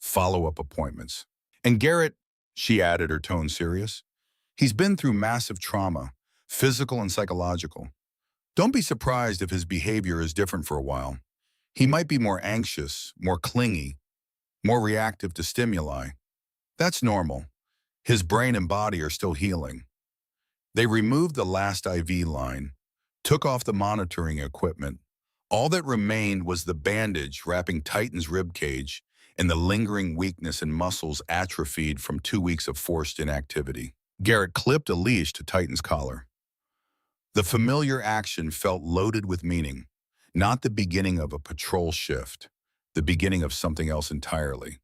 follow-up appointments. And Garrett, she added, her tone serious, he's been through massive trauma, physical and psychological. Don't be surprised if his behavior is different for a while. He might be more anxious, more clingy, more reactive to stimuli. That's normal. His brain and body are still healing. They removed the last IV line, took off the monitoring equipment. All that remained was the bandage wrapping Titan's rib cage and the lingering weakness in muscles atrophied from 2 weeks of forced inactivity. Garrett clipped a leash to Titan's collar. The familiar action felt loaded with meaning, not the beginning of a patrol shift, the beginning of something else entirely.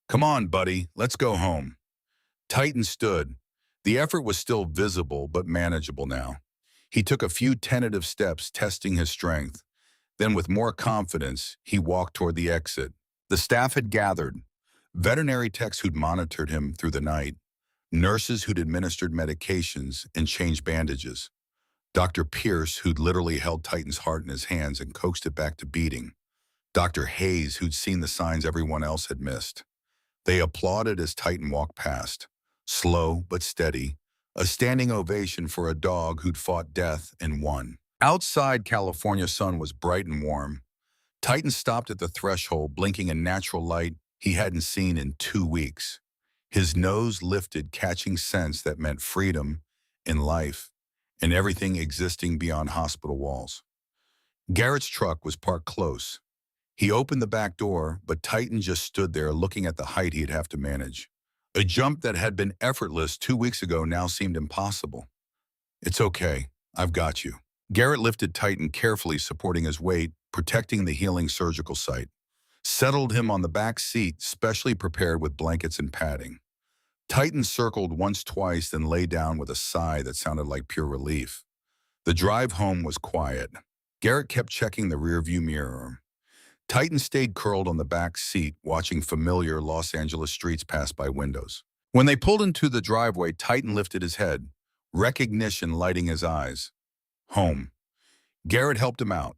Come on, buddy, let's go home. Titan stood. The effort was still visible but manageable now. He took a few tentative steps, testing his strength. Then, with more confidence, he walked toward the exit. The staff had gathered. Veterinary techs who'd monitored him through the night, nurses who'd administered medications and changed bandages, Dr. Pierce, who'd literally held Titan's heart in his hands and coaxed it back to beating, Dr. Hayes, who'd seen the signs everyone else had missed. They applauded as Titan walked past, slow but steady, a standing ovation for a dog who'd fought death and won. Outside, California sun was bright and warm. Titan stopped at the threshold, blinking a natural light he hadn't seen in 2 weeks. His nose lifted, catching scents that meant freedom and life and everything existing beyond hospital walls. Garrett's truck was parked close. He opened the back door, but Titan just stood there looking at the height he'd have to manage. A jump that had been effortless 2 weeks ago now seemed impossible. It's okay, I've got you. Garrett lifted Titan carefully, supporting his weight, protecting the healing surgical site. Settled him on the back seat, specially prepared with blankets and padding. Titan circled once, twice, then lay down with a sigh that sounded like pure relief. The drive home was quiet. Garrett kept checking the rearview mirror. Titan stayed curled on the back seat, watching familiar Los Angeles streets pass by windows. When they pulled into the driveway, Titan lifted his head, recognition lighting his eyes. Home. Garrett helped him out.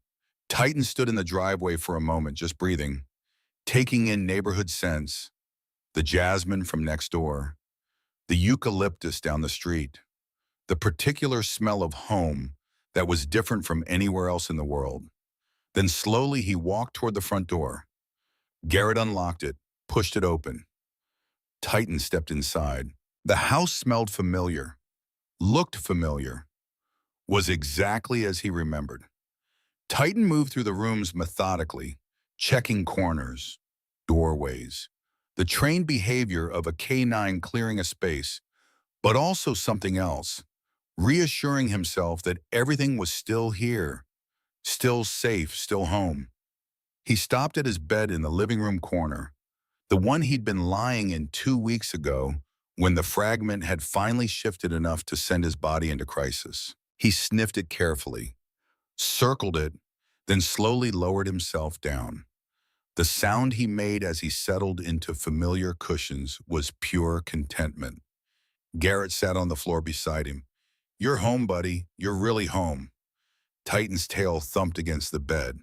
Titan stood in the driveway for a moment, just breathing, taking in neighborhood scents, the jasmine from next door, the eucalyptus down the street, the particular smell of home that was different from anywhere else in the world. Then slowly he walked toward the front door. Garrett unlocked it, pushed it open. Titan stepped inside. The house smelled familiar, looked familiar, was exactly as he remembered. Titan moved through the rooms methodically, checking corners, doorways, the trained behavior of a canine clearing a space, but also something else, reassuring himself that everything was still here, still safe, still home. He stopped at his bed in the living room corner, the one he'd been lying in 2 weeks ago when the fragment had finally shifted enough to send his body into crisis. He sniffed it carefully, circled it, then slowly lowered himself down. The sound he made as he settled into familiar cushions was pure contentment. Garrett sat on the floor beside him. You're home, buddy. You're really home. Titan's tail thumped against the bed.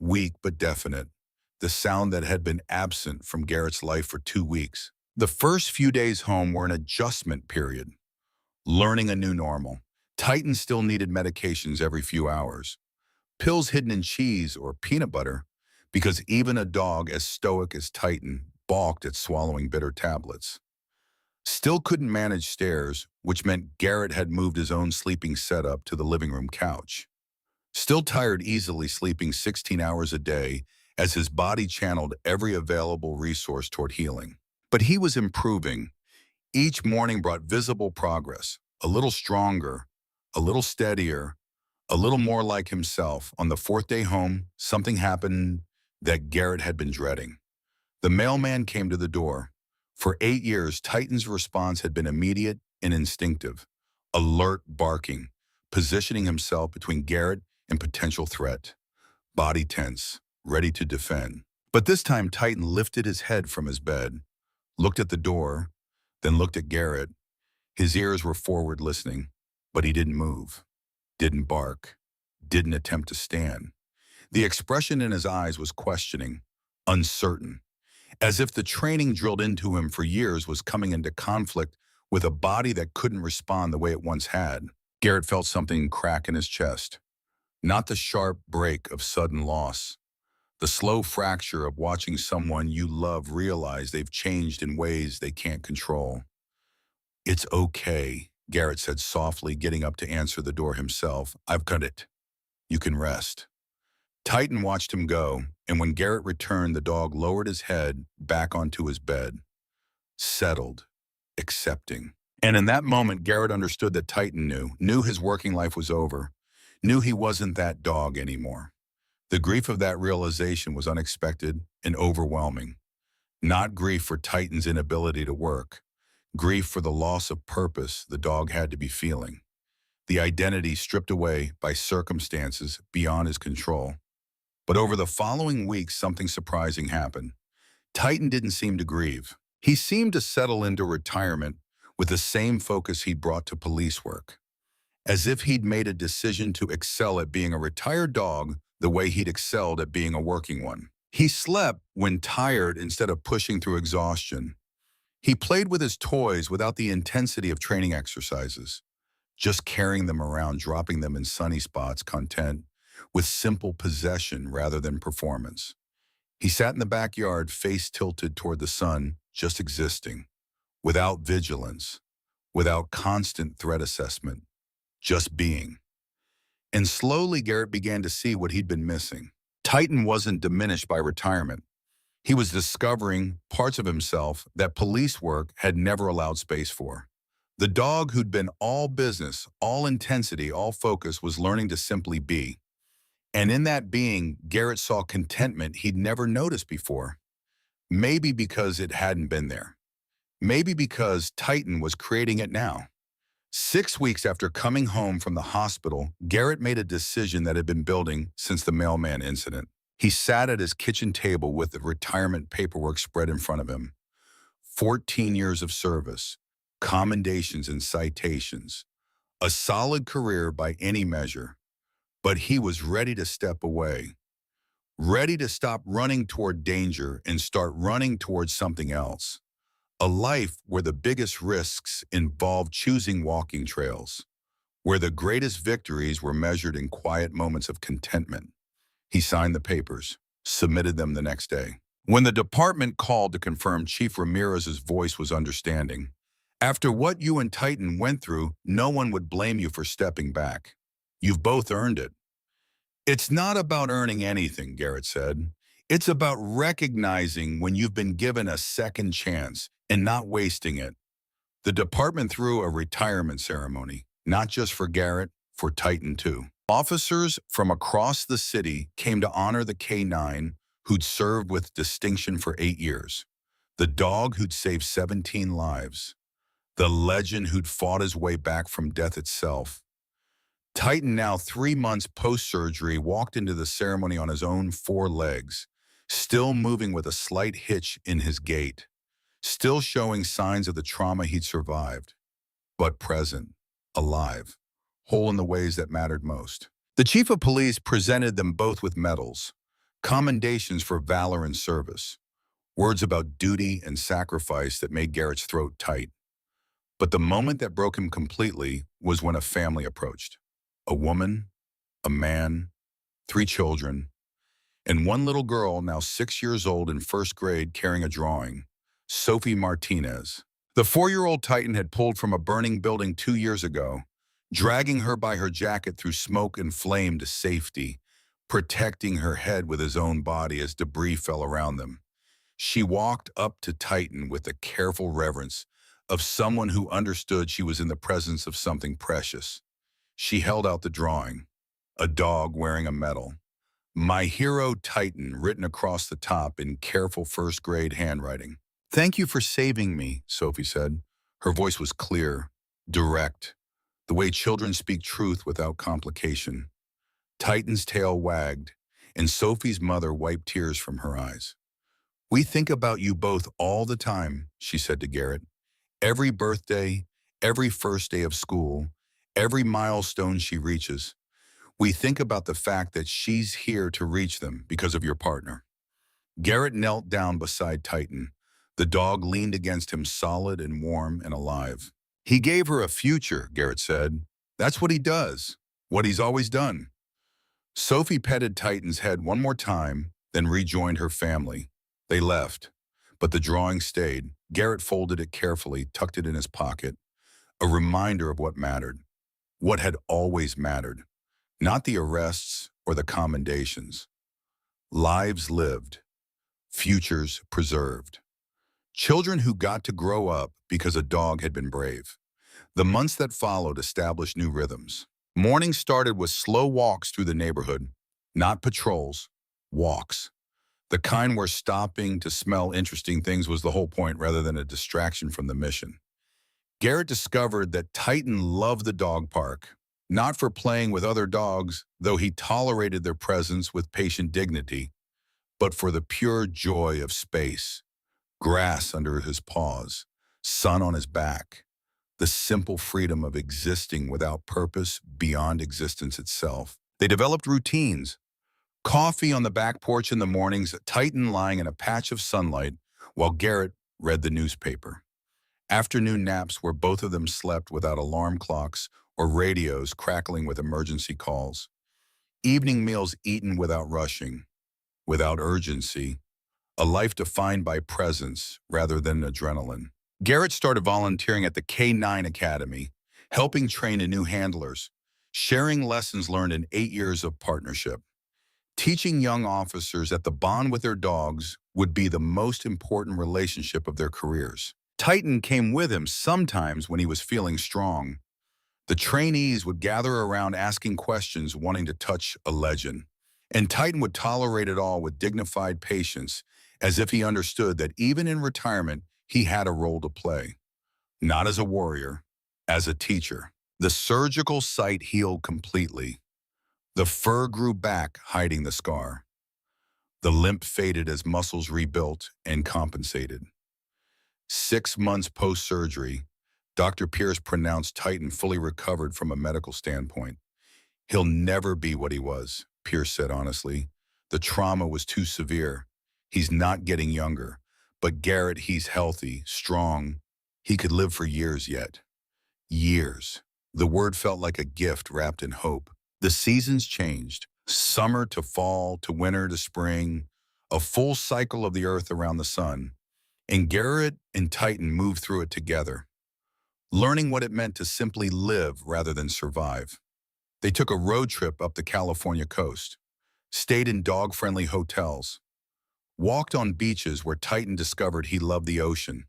Weak but definite. The sound that had been absent from Garrett's life for 2 weeks. The first few days home were an adjustment period, learning a new normal. Titan still needed medications every few hours. Pills hidden in cheese or peanut butter, because even a dog as stoic as Titan balked at swallowing bitter tablets. Still couldn't manage stairs, which meant Garrett had moved his own sleeping setup to the living room couch. Still tired, easily sleeping 16 hours a day as his body channeled every available resource toward healing. But he was improving. Each morning brought visible progress, a little stronger, a little steadier, a little more like himself. On the fourth day home, something happened that Garrett had been dreading. The mailman came to the door. For 8 years, Titan's response had been immediate and instinctive, alert barking, positioning himself between Garrett and potential threat, body tense, ready to defend. But this time, Titan lifted his head from his bed, looked at the door, then looked at Garrett. His ears were forward listening, but he didn't move, didn't bark, didn't attempt to stand. The expression in his eyes was questioning, uncertain. as if the training drilled into him for years was coming into conflict with a body that couldn't respond the way it once had. Garrett felt something crack in his chest, not the sharp break of sudden loss, the slow fracture of watching someone you love realize they've changed in ways they can't control. "It's okay," Garrett said softly, getting up to answer the door himself. "I've got it. You can rest." Titan watched him go, and when Garrett returned, the dog lowered his head back onto his bed, settled, accepting. And in that moment, Garrett understood that Titan knew his working life was over, knew he wasn't that dog anymore. The grief of that realization was unexpected and overwhelming. Not grief for Titan's inability to work, grief for the loss of purpose the dog had to be feeling, the identity stripped away by circumstances beyond his control. But over the following weeks, something surprising happened. Titan didn't seem to grieve. He seemed to settle into retirement with the same focus he'd brought to police work, as if he'd made a decision to excel at being a retired dog the way he'd excelled at being a working one. He slept when tired instead of pushing through exhaustion. He played with his toys without the intensity of training exercises, just carrying them around, dropping them in sunny spots, content with simple possession rather than performance. He sat in the backyard, face tilted toward the sun, just existing, without vigilance, without constant threat assessment, just being. And slowly Garrett began to see what he'd been missing. Titan wasn't diminished by retirement. He was discovering parts of himself that police work had never allowed space for. The dog who'd been all business, all intensity, all focus was learning to simply be. And in that being, Garrett saw contentment he'd never noticed before. Maybe because it hadn't been there. Maybe because Titan was creating it now. 6 weeks after coming home from the hospital, Garrett made a decision that had been building since the mailman incident. He sat at his kitchen table with the retirement paperwork spread in front of him. 14 years of service, commendations and citations, a solid career by any measure. But he was ready to step away, ready to stop running toward danger and start running towards something else. A life where the biggest risks involved choosing walking trails, where the greatest victories were measured in quiet moments of contentment. He signed the papers, submitted them the next day. When the department called to confirm, Chief Ramirez's voice was understanding. "After what you and Titan went through, no one would blame you for stepping back. You've both earned it." "It's not about earning anything," Garrett said. "It's about recognizing when you've been given a second chance and not wasting it." The department threw a retirement ceremony, not just for Garrett, for Titan too. Officers from across the city came to honor the K9 who'd served with distinction for 8 years, the dog who'd saved 17 lives, the legend who'd fought his way back from death itself. Titan, now 3 months post-surgery, walked into the ceremony on his own 4 legs, still moving with a slight hitch in his gait, still showing signs of the trauma he'd survived, but present, alive, whole in the ways that mattered most. The chief of police presented them both with medals, commendations for valor and service, words about duty and sacrifice that made Garrett's throat tight. But the moment that broke him completely was when a family approached. A woman, a man, 3 children, and one little girl, now 6 years old in first grade, carrying a drawing, Sophie Martinez. The 4-year-old Titan had pulled from a burning building 2 years ago, dragging her by her jacket through smoke and flame to safety, protecting her head with his own body as debris fell around them. She walked up to Titan with the careful reverence of someone who understood she was in the presence of something precious. She held out the drawing, a dog wearing a medal. "My hero Titan," written across the top in careful first-grade handwriting. "Thank you for saving me," Sophie said. Her voice was clear, direct, the way children speak truth without complication. Titan's tail wagged, and Sophie's mother wiped tears from her eyes. "We think about you both all the time," she said to Garrett. "Every birthday, every first day of school, every milestone she reaches. We think about the fact that she's here to reach them because of your partner." Garrett knelt down beside Titan. The dog leaned against him solid and warm and alive. He gave her a future, Garrett said. That's what he does. What he's always done. Sophie petted Titan's head one more time, then rejoined her family. They left, but the drawing stayed. Garrett folded it carefully, tucked it in his pocket, a reminder of what mattered, what had always mattered, not the arrests or the commendations. Lives lived, futures preserved. Children who got to grow up because a dog had been brave. The months that followed established new rhythms. Morning started with slow walks through the neighborhood, not patrols, walks. The kind where stopping to smell interesting things was the whole point rather than a distraction from the mission. Garrett discovered that Titan loved the dog park, not for playing with other dogs, though he tolerated their presence with patient dignity, but for the pure joy of space, grass under his paws, sun on his back, the simple freedom of existing without purpose beyond existence itself. They developed routines. Coffee on the back porch in the mornings, Titan lying in a patch of sunlight while Garrett read the newspaper. Afternoon naps where both of them slept without alarm clocks or radios crackling with emergency calls. Evening meals eaten without rushing, without urgency, a life defined by presence rather than adrenaline. Garrett started volunteering at the K9 Academy, helping train new handlers, sharing lessons learned in 8 years of partnership, teaching young officers that the bond with their dogs would be the most important relationship of their careers. Titan came with him sometimes when he was feeling strong. The trainees would gather around asking questions, wanting to touch a legend. And Titan would tolerate it all with dignified patience, as if he understood that even in retirement, he had a role to play. Not as a warrior, as a teacher. The surgical site healed completely. The fur grew back, hiding the scar. The limp faded as muscles rebuilt and compensated. 6 months post-surgery, Dr. Pierce pronounced Titan fully recovered from a medical standpoint. He'll never be what he was, Pierce said honestly. The trauma was too severe. He's not getting younger. But Garrett, he's healthy, strong. He could live for years yet. Years. The word felt like a gift wrapped in hope. The seasons changed. Summer to fall to winter to spring. A full cycle of the earth around the sun. And Garrett and Titan moved through it together, learning what it meant to simply live rather than survive. They took a road trip up the California coast, stayed in dog-friendly hotels, walked on beaches where Titan discovered he loved the ocean,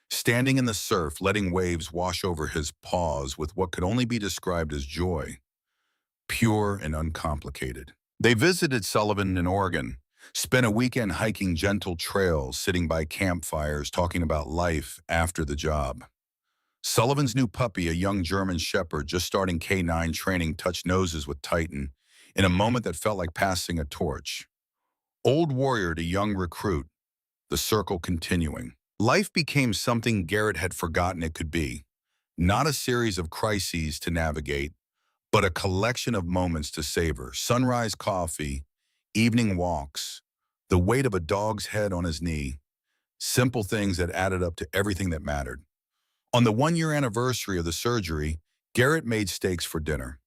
standing in the surf, letting waves wash over his paws with what could only be described as joy, pure and uncomplicated. They visited Sullivan in Oregon, spent a weekend hiking gentle trails, sitting by campfires, talking about life after the job. Sullivan's new puppy, a young German shepherd just starting K9 training, touched noses with Titan in a moment that felt like passing a torch. Old warrior to young recruit, the circle continuing. Life became something Garrett had forgotten it could be. Not a series of crises to navigate, but a collection of moments to savor. Sunrise coffee, evening walks, the weight of a dog's head on his knee. Simple things that added up to everything that mattered. On the 1-year anniversary of the surgery, Garrett made steaks for dinner.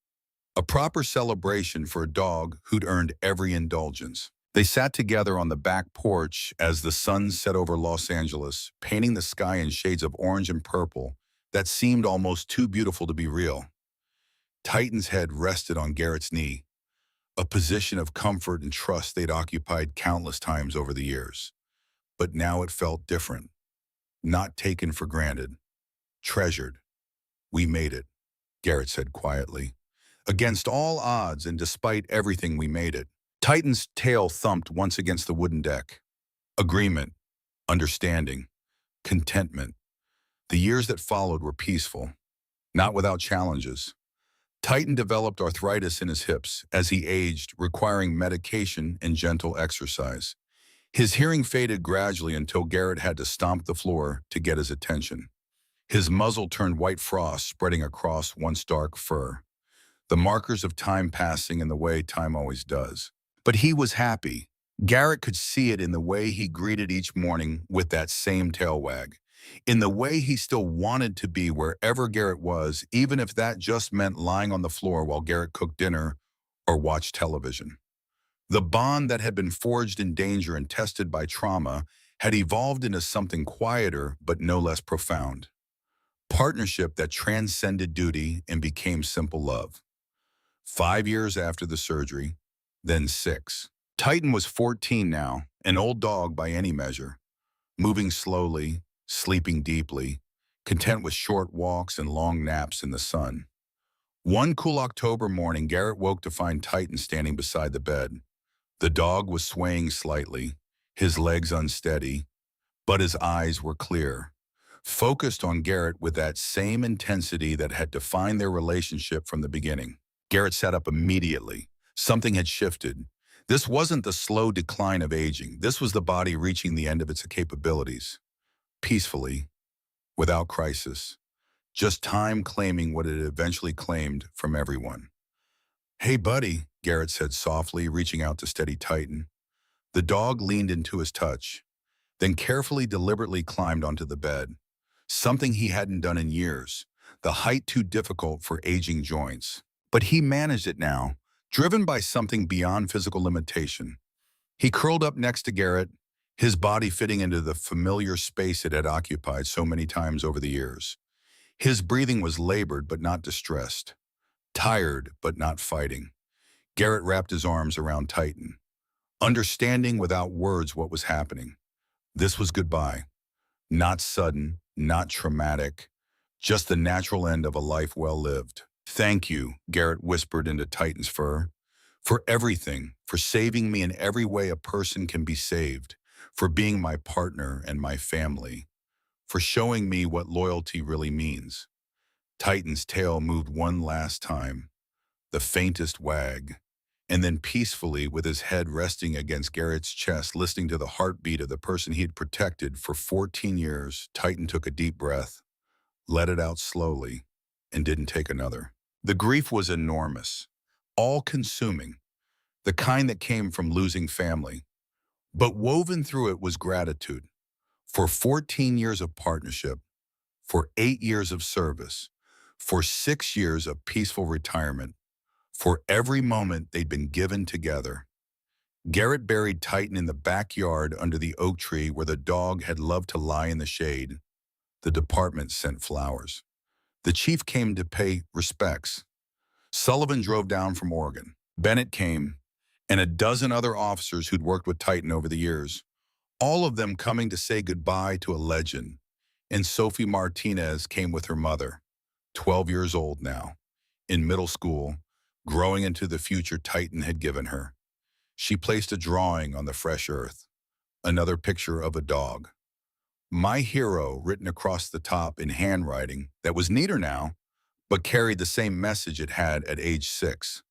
A proper celebration for a dog who'd earned every indulgence. They sat together on the back porch as the sun set over Los Angeles, painting the sky in shades of orange and purple that seemed almost too beautiful to be real. Titan's head rested on Garrett's knee, a position of comfort and trust they'd occupied countless times over the years. But now it felt different, not taken for granted, treasured. We made it, Garrett said quietly. Against all odds and despite everything, we made it. Titan's tail thumped once against the wooden deck. Agreement, understanding, contentment. The years that followed were peaceful, not without challenges. Titan developed arthritis in his hips as he aged, requiring medication and gentle exercise. His hearing faded gradually until Garrett had to stomp the floor to get his attention. His muzzle turned white frost spreading across once dark fur, the markers of time passing in the way time always does. But he was happy. Garrett could see it in the way he greeted each morning with that same tail wag, in the way he still wanted to be wherever Garrett was, even if that just meant lying on the floor while Garrett cooked dinner or watched television. The bond that had been forged in danger and tested by trauma had evolved into something quieter but no less profound. Partnership that transcended duty and became simple love. 5 years after the surgery, then 6. Titan was 14 now, an old dog by any measure, moving slowly, sleeping deeply, content with short walks and long naps in the sun. One cool October morning, Garrett woke to find Titan standing beside the bed. The dog was swaying slightly, his legs unsteady, but his eyes were clear, focused on Garrett with that same intensity that had defined their relationship from the beginning. Garrett sat up immediately. Something had shifted. This wasn't the slow decline of aging. This was the body reaching the end of its capabilities, peacefully, without crisis, just time claiming what it eventually claimed from everyone. "Hey, buddy," Garrett said softly, reaching out to steady Titan. The dog leaned into his touch, then carefully, deliberately climbed onto the bed, something he hadn't done in years, the height too difficult for aging joints. But he managed it now, driven by something beyond physical limitation. He curled up next to Garrett, his body fitting into the familiar space it had occupied so many times over the years. His breathing was labored but not distressed, tired but not fighting. Garrett wrapped his arms around Titan, understanding without words what was happening. This was goodbye. Not sudden, not traumatic, just the natural end of a life well lived. "Thank you," Garrett whispered into Titan's fur, "for everything, for saving me in every way a person can be saved, for being my partner and my family, for showing me what loyalty really means." Titan's tail moved one last time, the faintest wag, and then peacefully, with his head resting against Garrett's chest, listening to the heartbeat of the person he had protected for 14 years, Titan took a deep breath, let it out slowly, and didn't take another. The grief was enormous, all-consuming, the kind that came from losing family. But woven through it was gratitude for 14 years of partnership, for 8 years of service, for 6 years of peaceful retirement, for every moment they'd been given together. Garrett buried Titan in the backyard under the oak tree where the dog had loved to lie in the shade. The department sent flowers. The chief came to pay respects. Sullivan drove down from Oregon. Bennett came, and a dozen other officers who'd worked with Titan over the years, all of them coming to say goodbye to a legend. And Sophie Martinez came with her mother, 12 years old now, in middle school, growing into the future Titan had given her. She placed a drawing on the fresh earth, another picture of a dog. "My hero," written across the top in handwriting that was neater now, but carried the same message it had at age 6.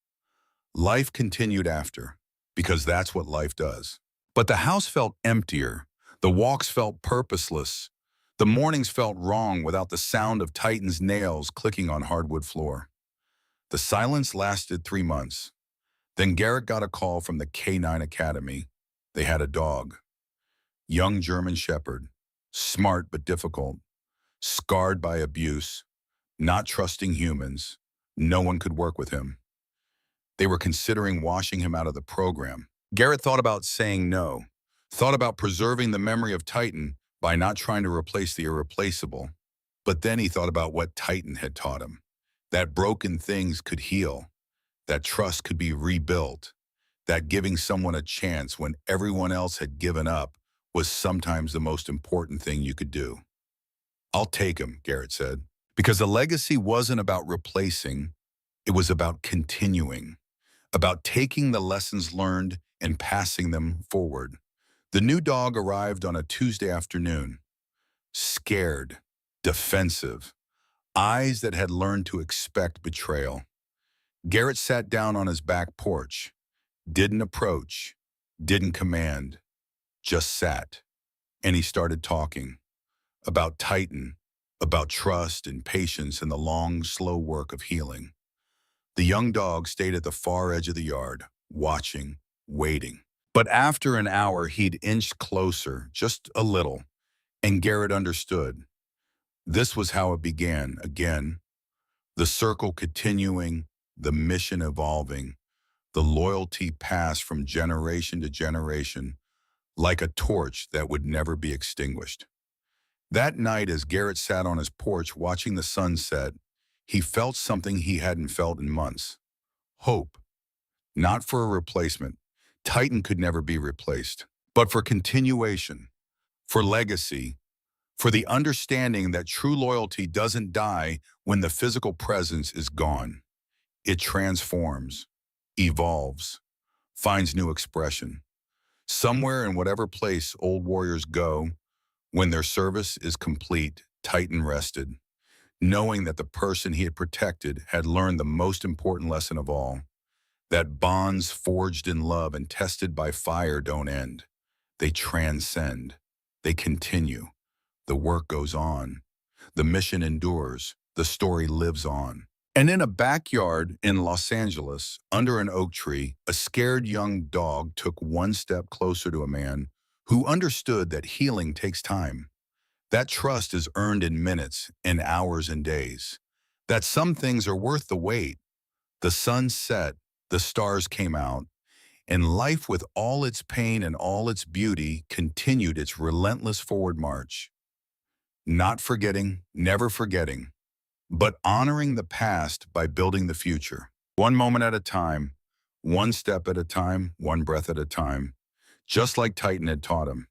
Life continued after, because that's what life does. But the house felt emptier. The walks felt purposeless. The mornings felt wrong without the sound of Titan's nails clicking on hardwood floor. The silence lasted 3 months. Then Garrett got a call from the K-9 Academy. They had a dog. Young German Shepherd. Smart but difficult. Scarred by abuse. Not trusting humans. No one could work with him. They were considering washing him out of the program. Garrett thought about saying no. Thought about preserving the memory of Titan by not trying to replace the irreplaceable. But then he thought about what Titan had taught him. That broken things could heal. That trust could be rebuilt. That giving someone a chance when everyone else had given up was sometimes the most important thing you could do. "I'll take him," Garrett said, because the legacy wasn't about replacing, it was about continuing, about taking the lessons learned and passing them forward. The new dog arrived on a Tuesday afternoon, scared, defensive, eyes that had learned to expect betrayal. Garrett sat down on his back porch, didn't approach, didn't command, just sat. And he started talking about Titan, about trust and patience and the long, slow work of healing. The young dog stayed at the far edge of the yard, watching, waiting. But after an hour, he'd inched closer, just a little, and Garrett understood. This was how it began again, the circle continuing, the mission evolving, the loyalty passed from generation to generation, like a torch that would never be extinguished. That night, as Garrett sat on his porch watching the sun set, he felt something he hadn't felt in months. Hope, not for a replacement. Titan could never be replaced, but for continuation, for legacy, for the understanding that true loyalty doesn't die when the physical presence is gone. It transforms, evolves, finds new expression. Somewhere in whatever place old warriors go, when their service is complete, Titan rested, knowing that the person he had protected had learned the most important lesson of all, that bonds forged in love and tested by fire don't end. They transcend. They continue. The work goes on. The mission endures. The story lives on. And in a backyard in Los Angeles, under an oak tree, a scared young dog took one step closer to a man who understood that healing takes time. That trust is earned in minutes, in hours and days. That some things are worth the wait. The sun set, the stars came out, and life with all its pain and all its beauty continued its relentless forward march. Not forgetting, never forgetting, but honoring the past by building the future. One moment at a time, one step at a time, one breath at a time, just like Titan had taught him.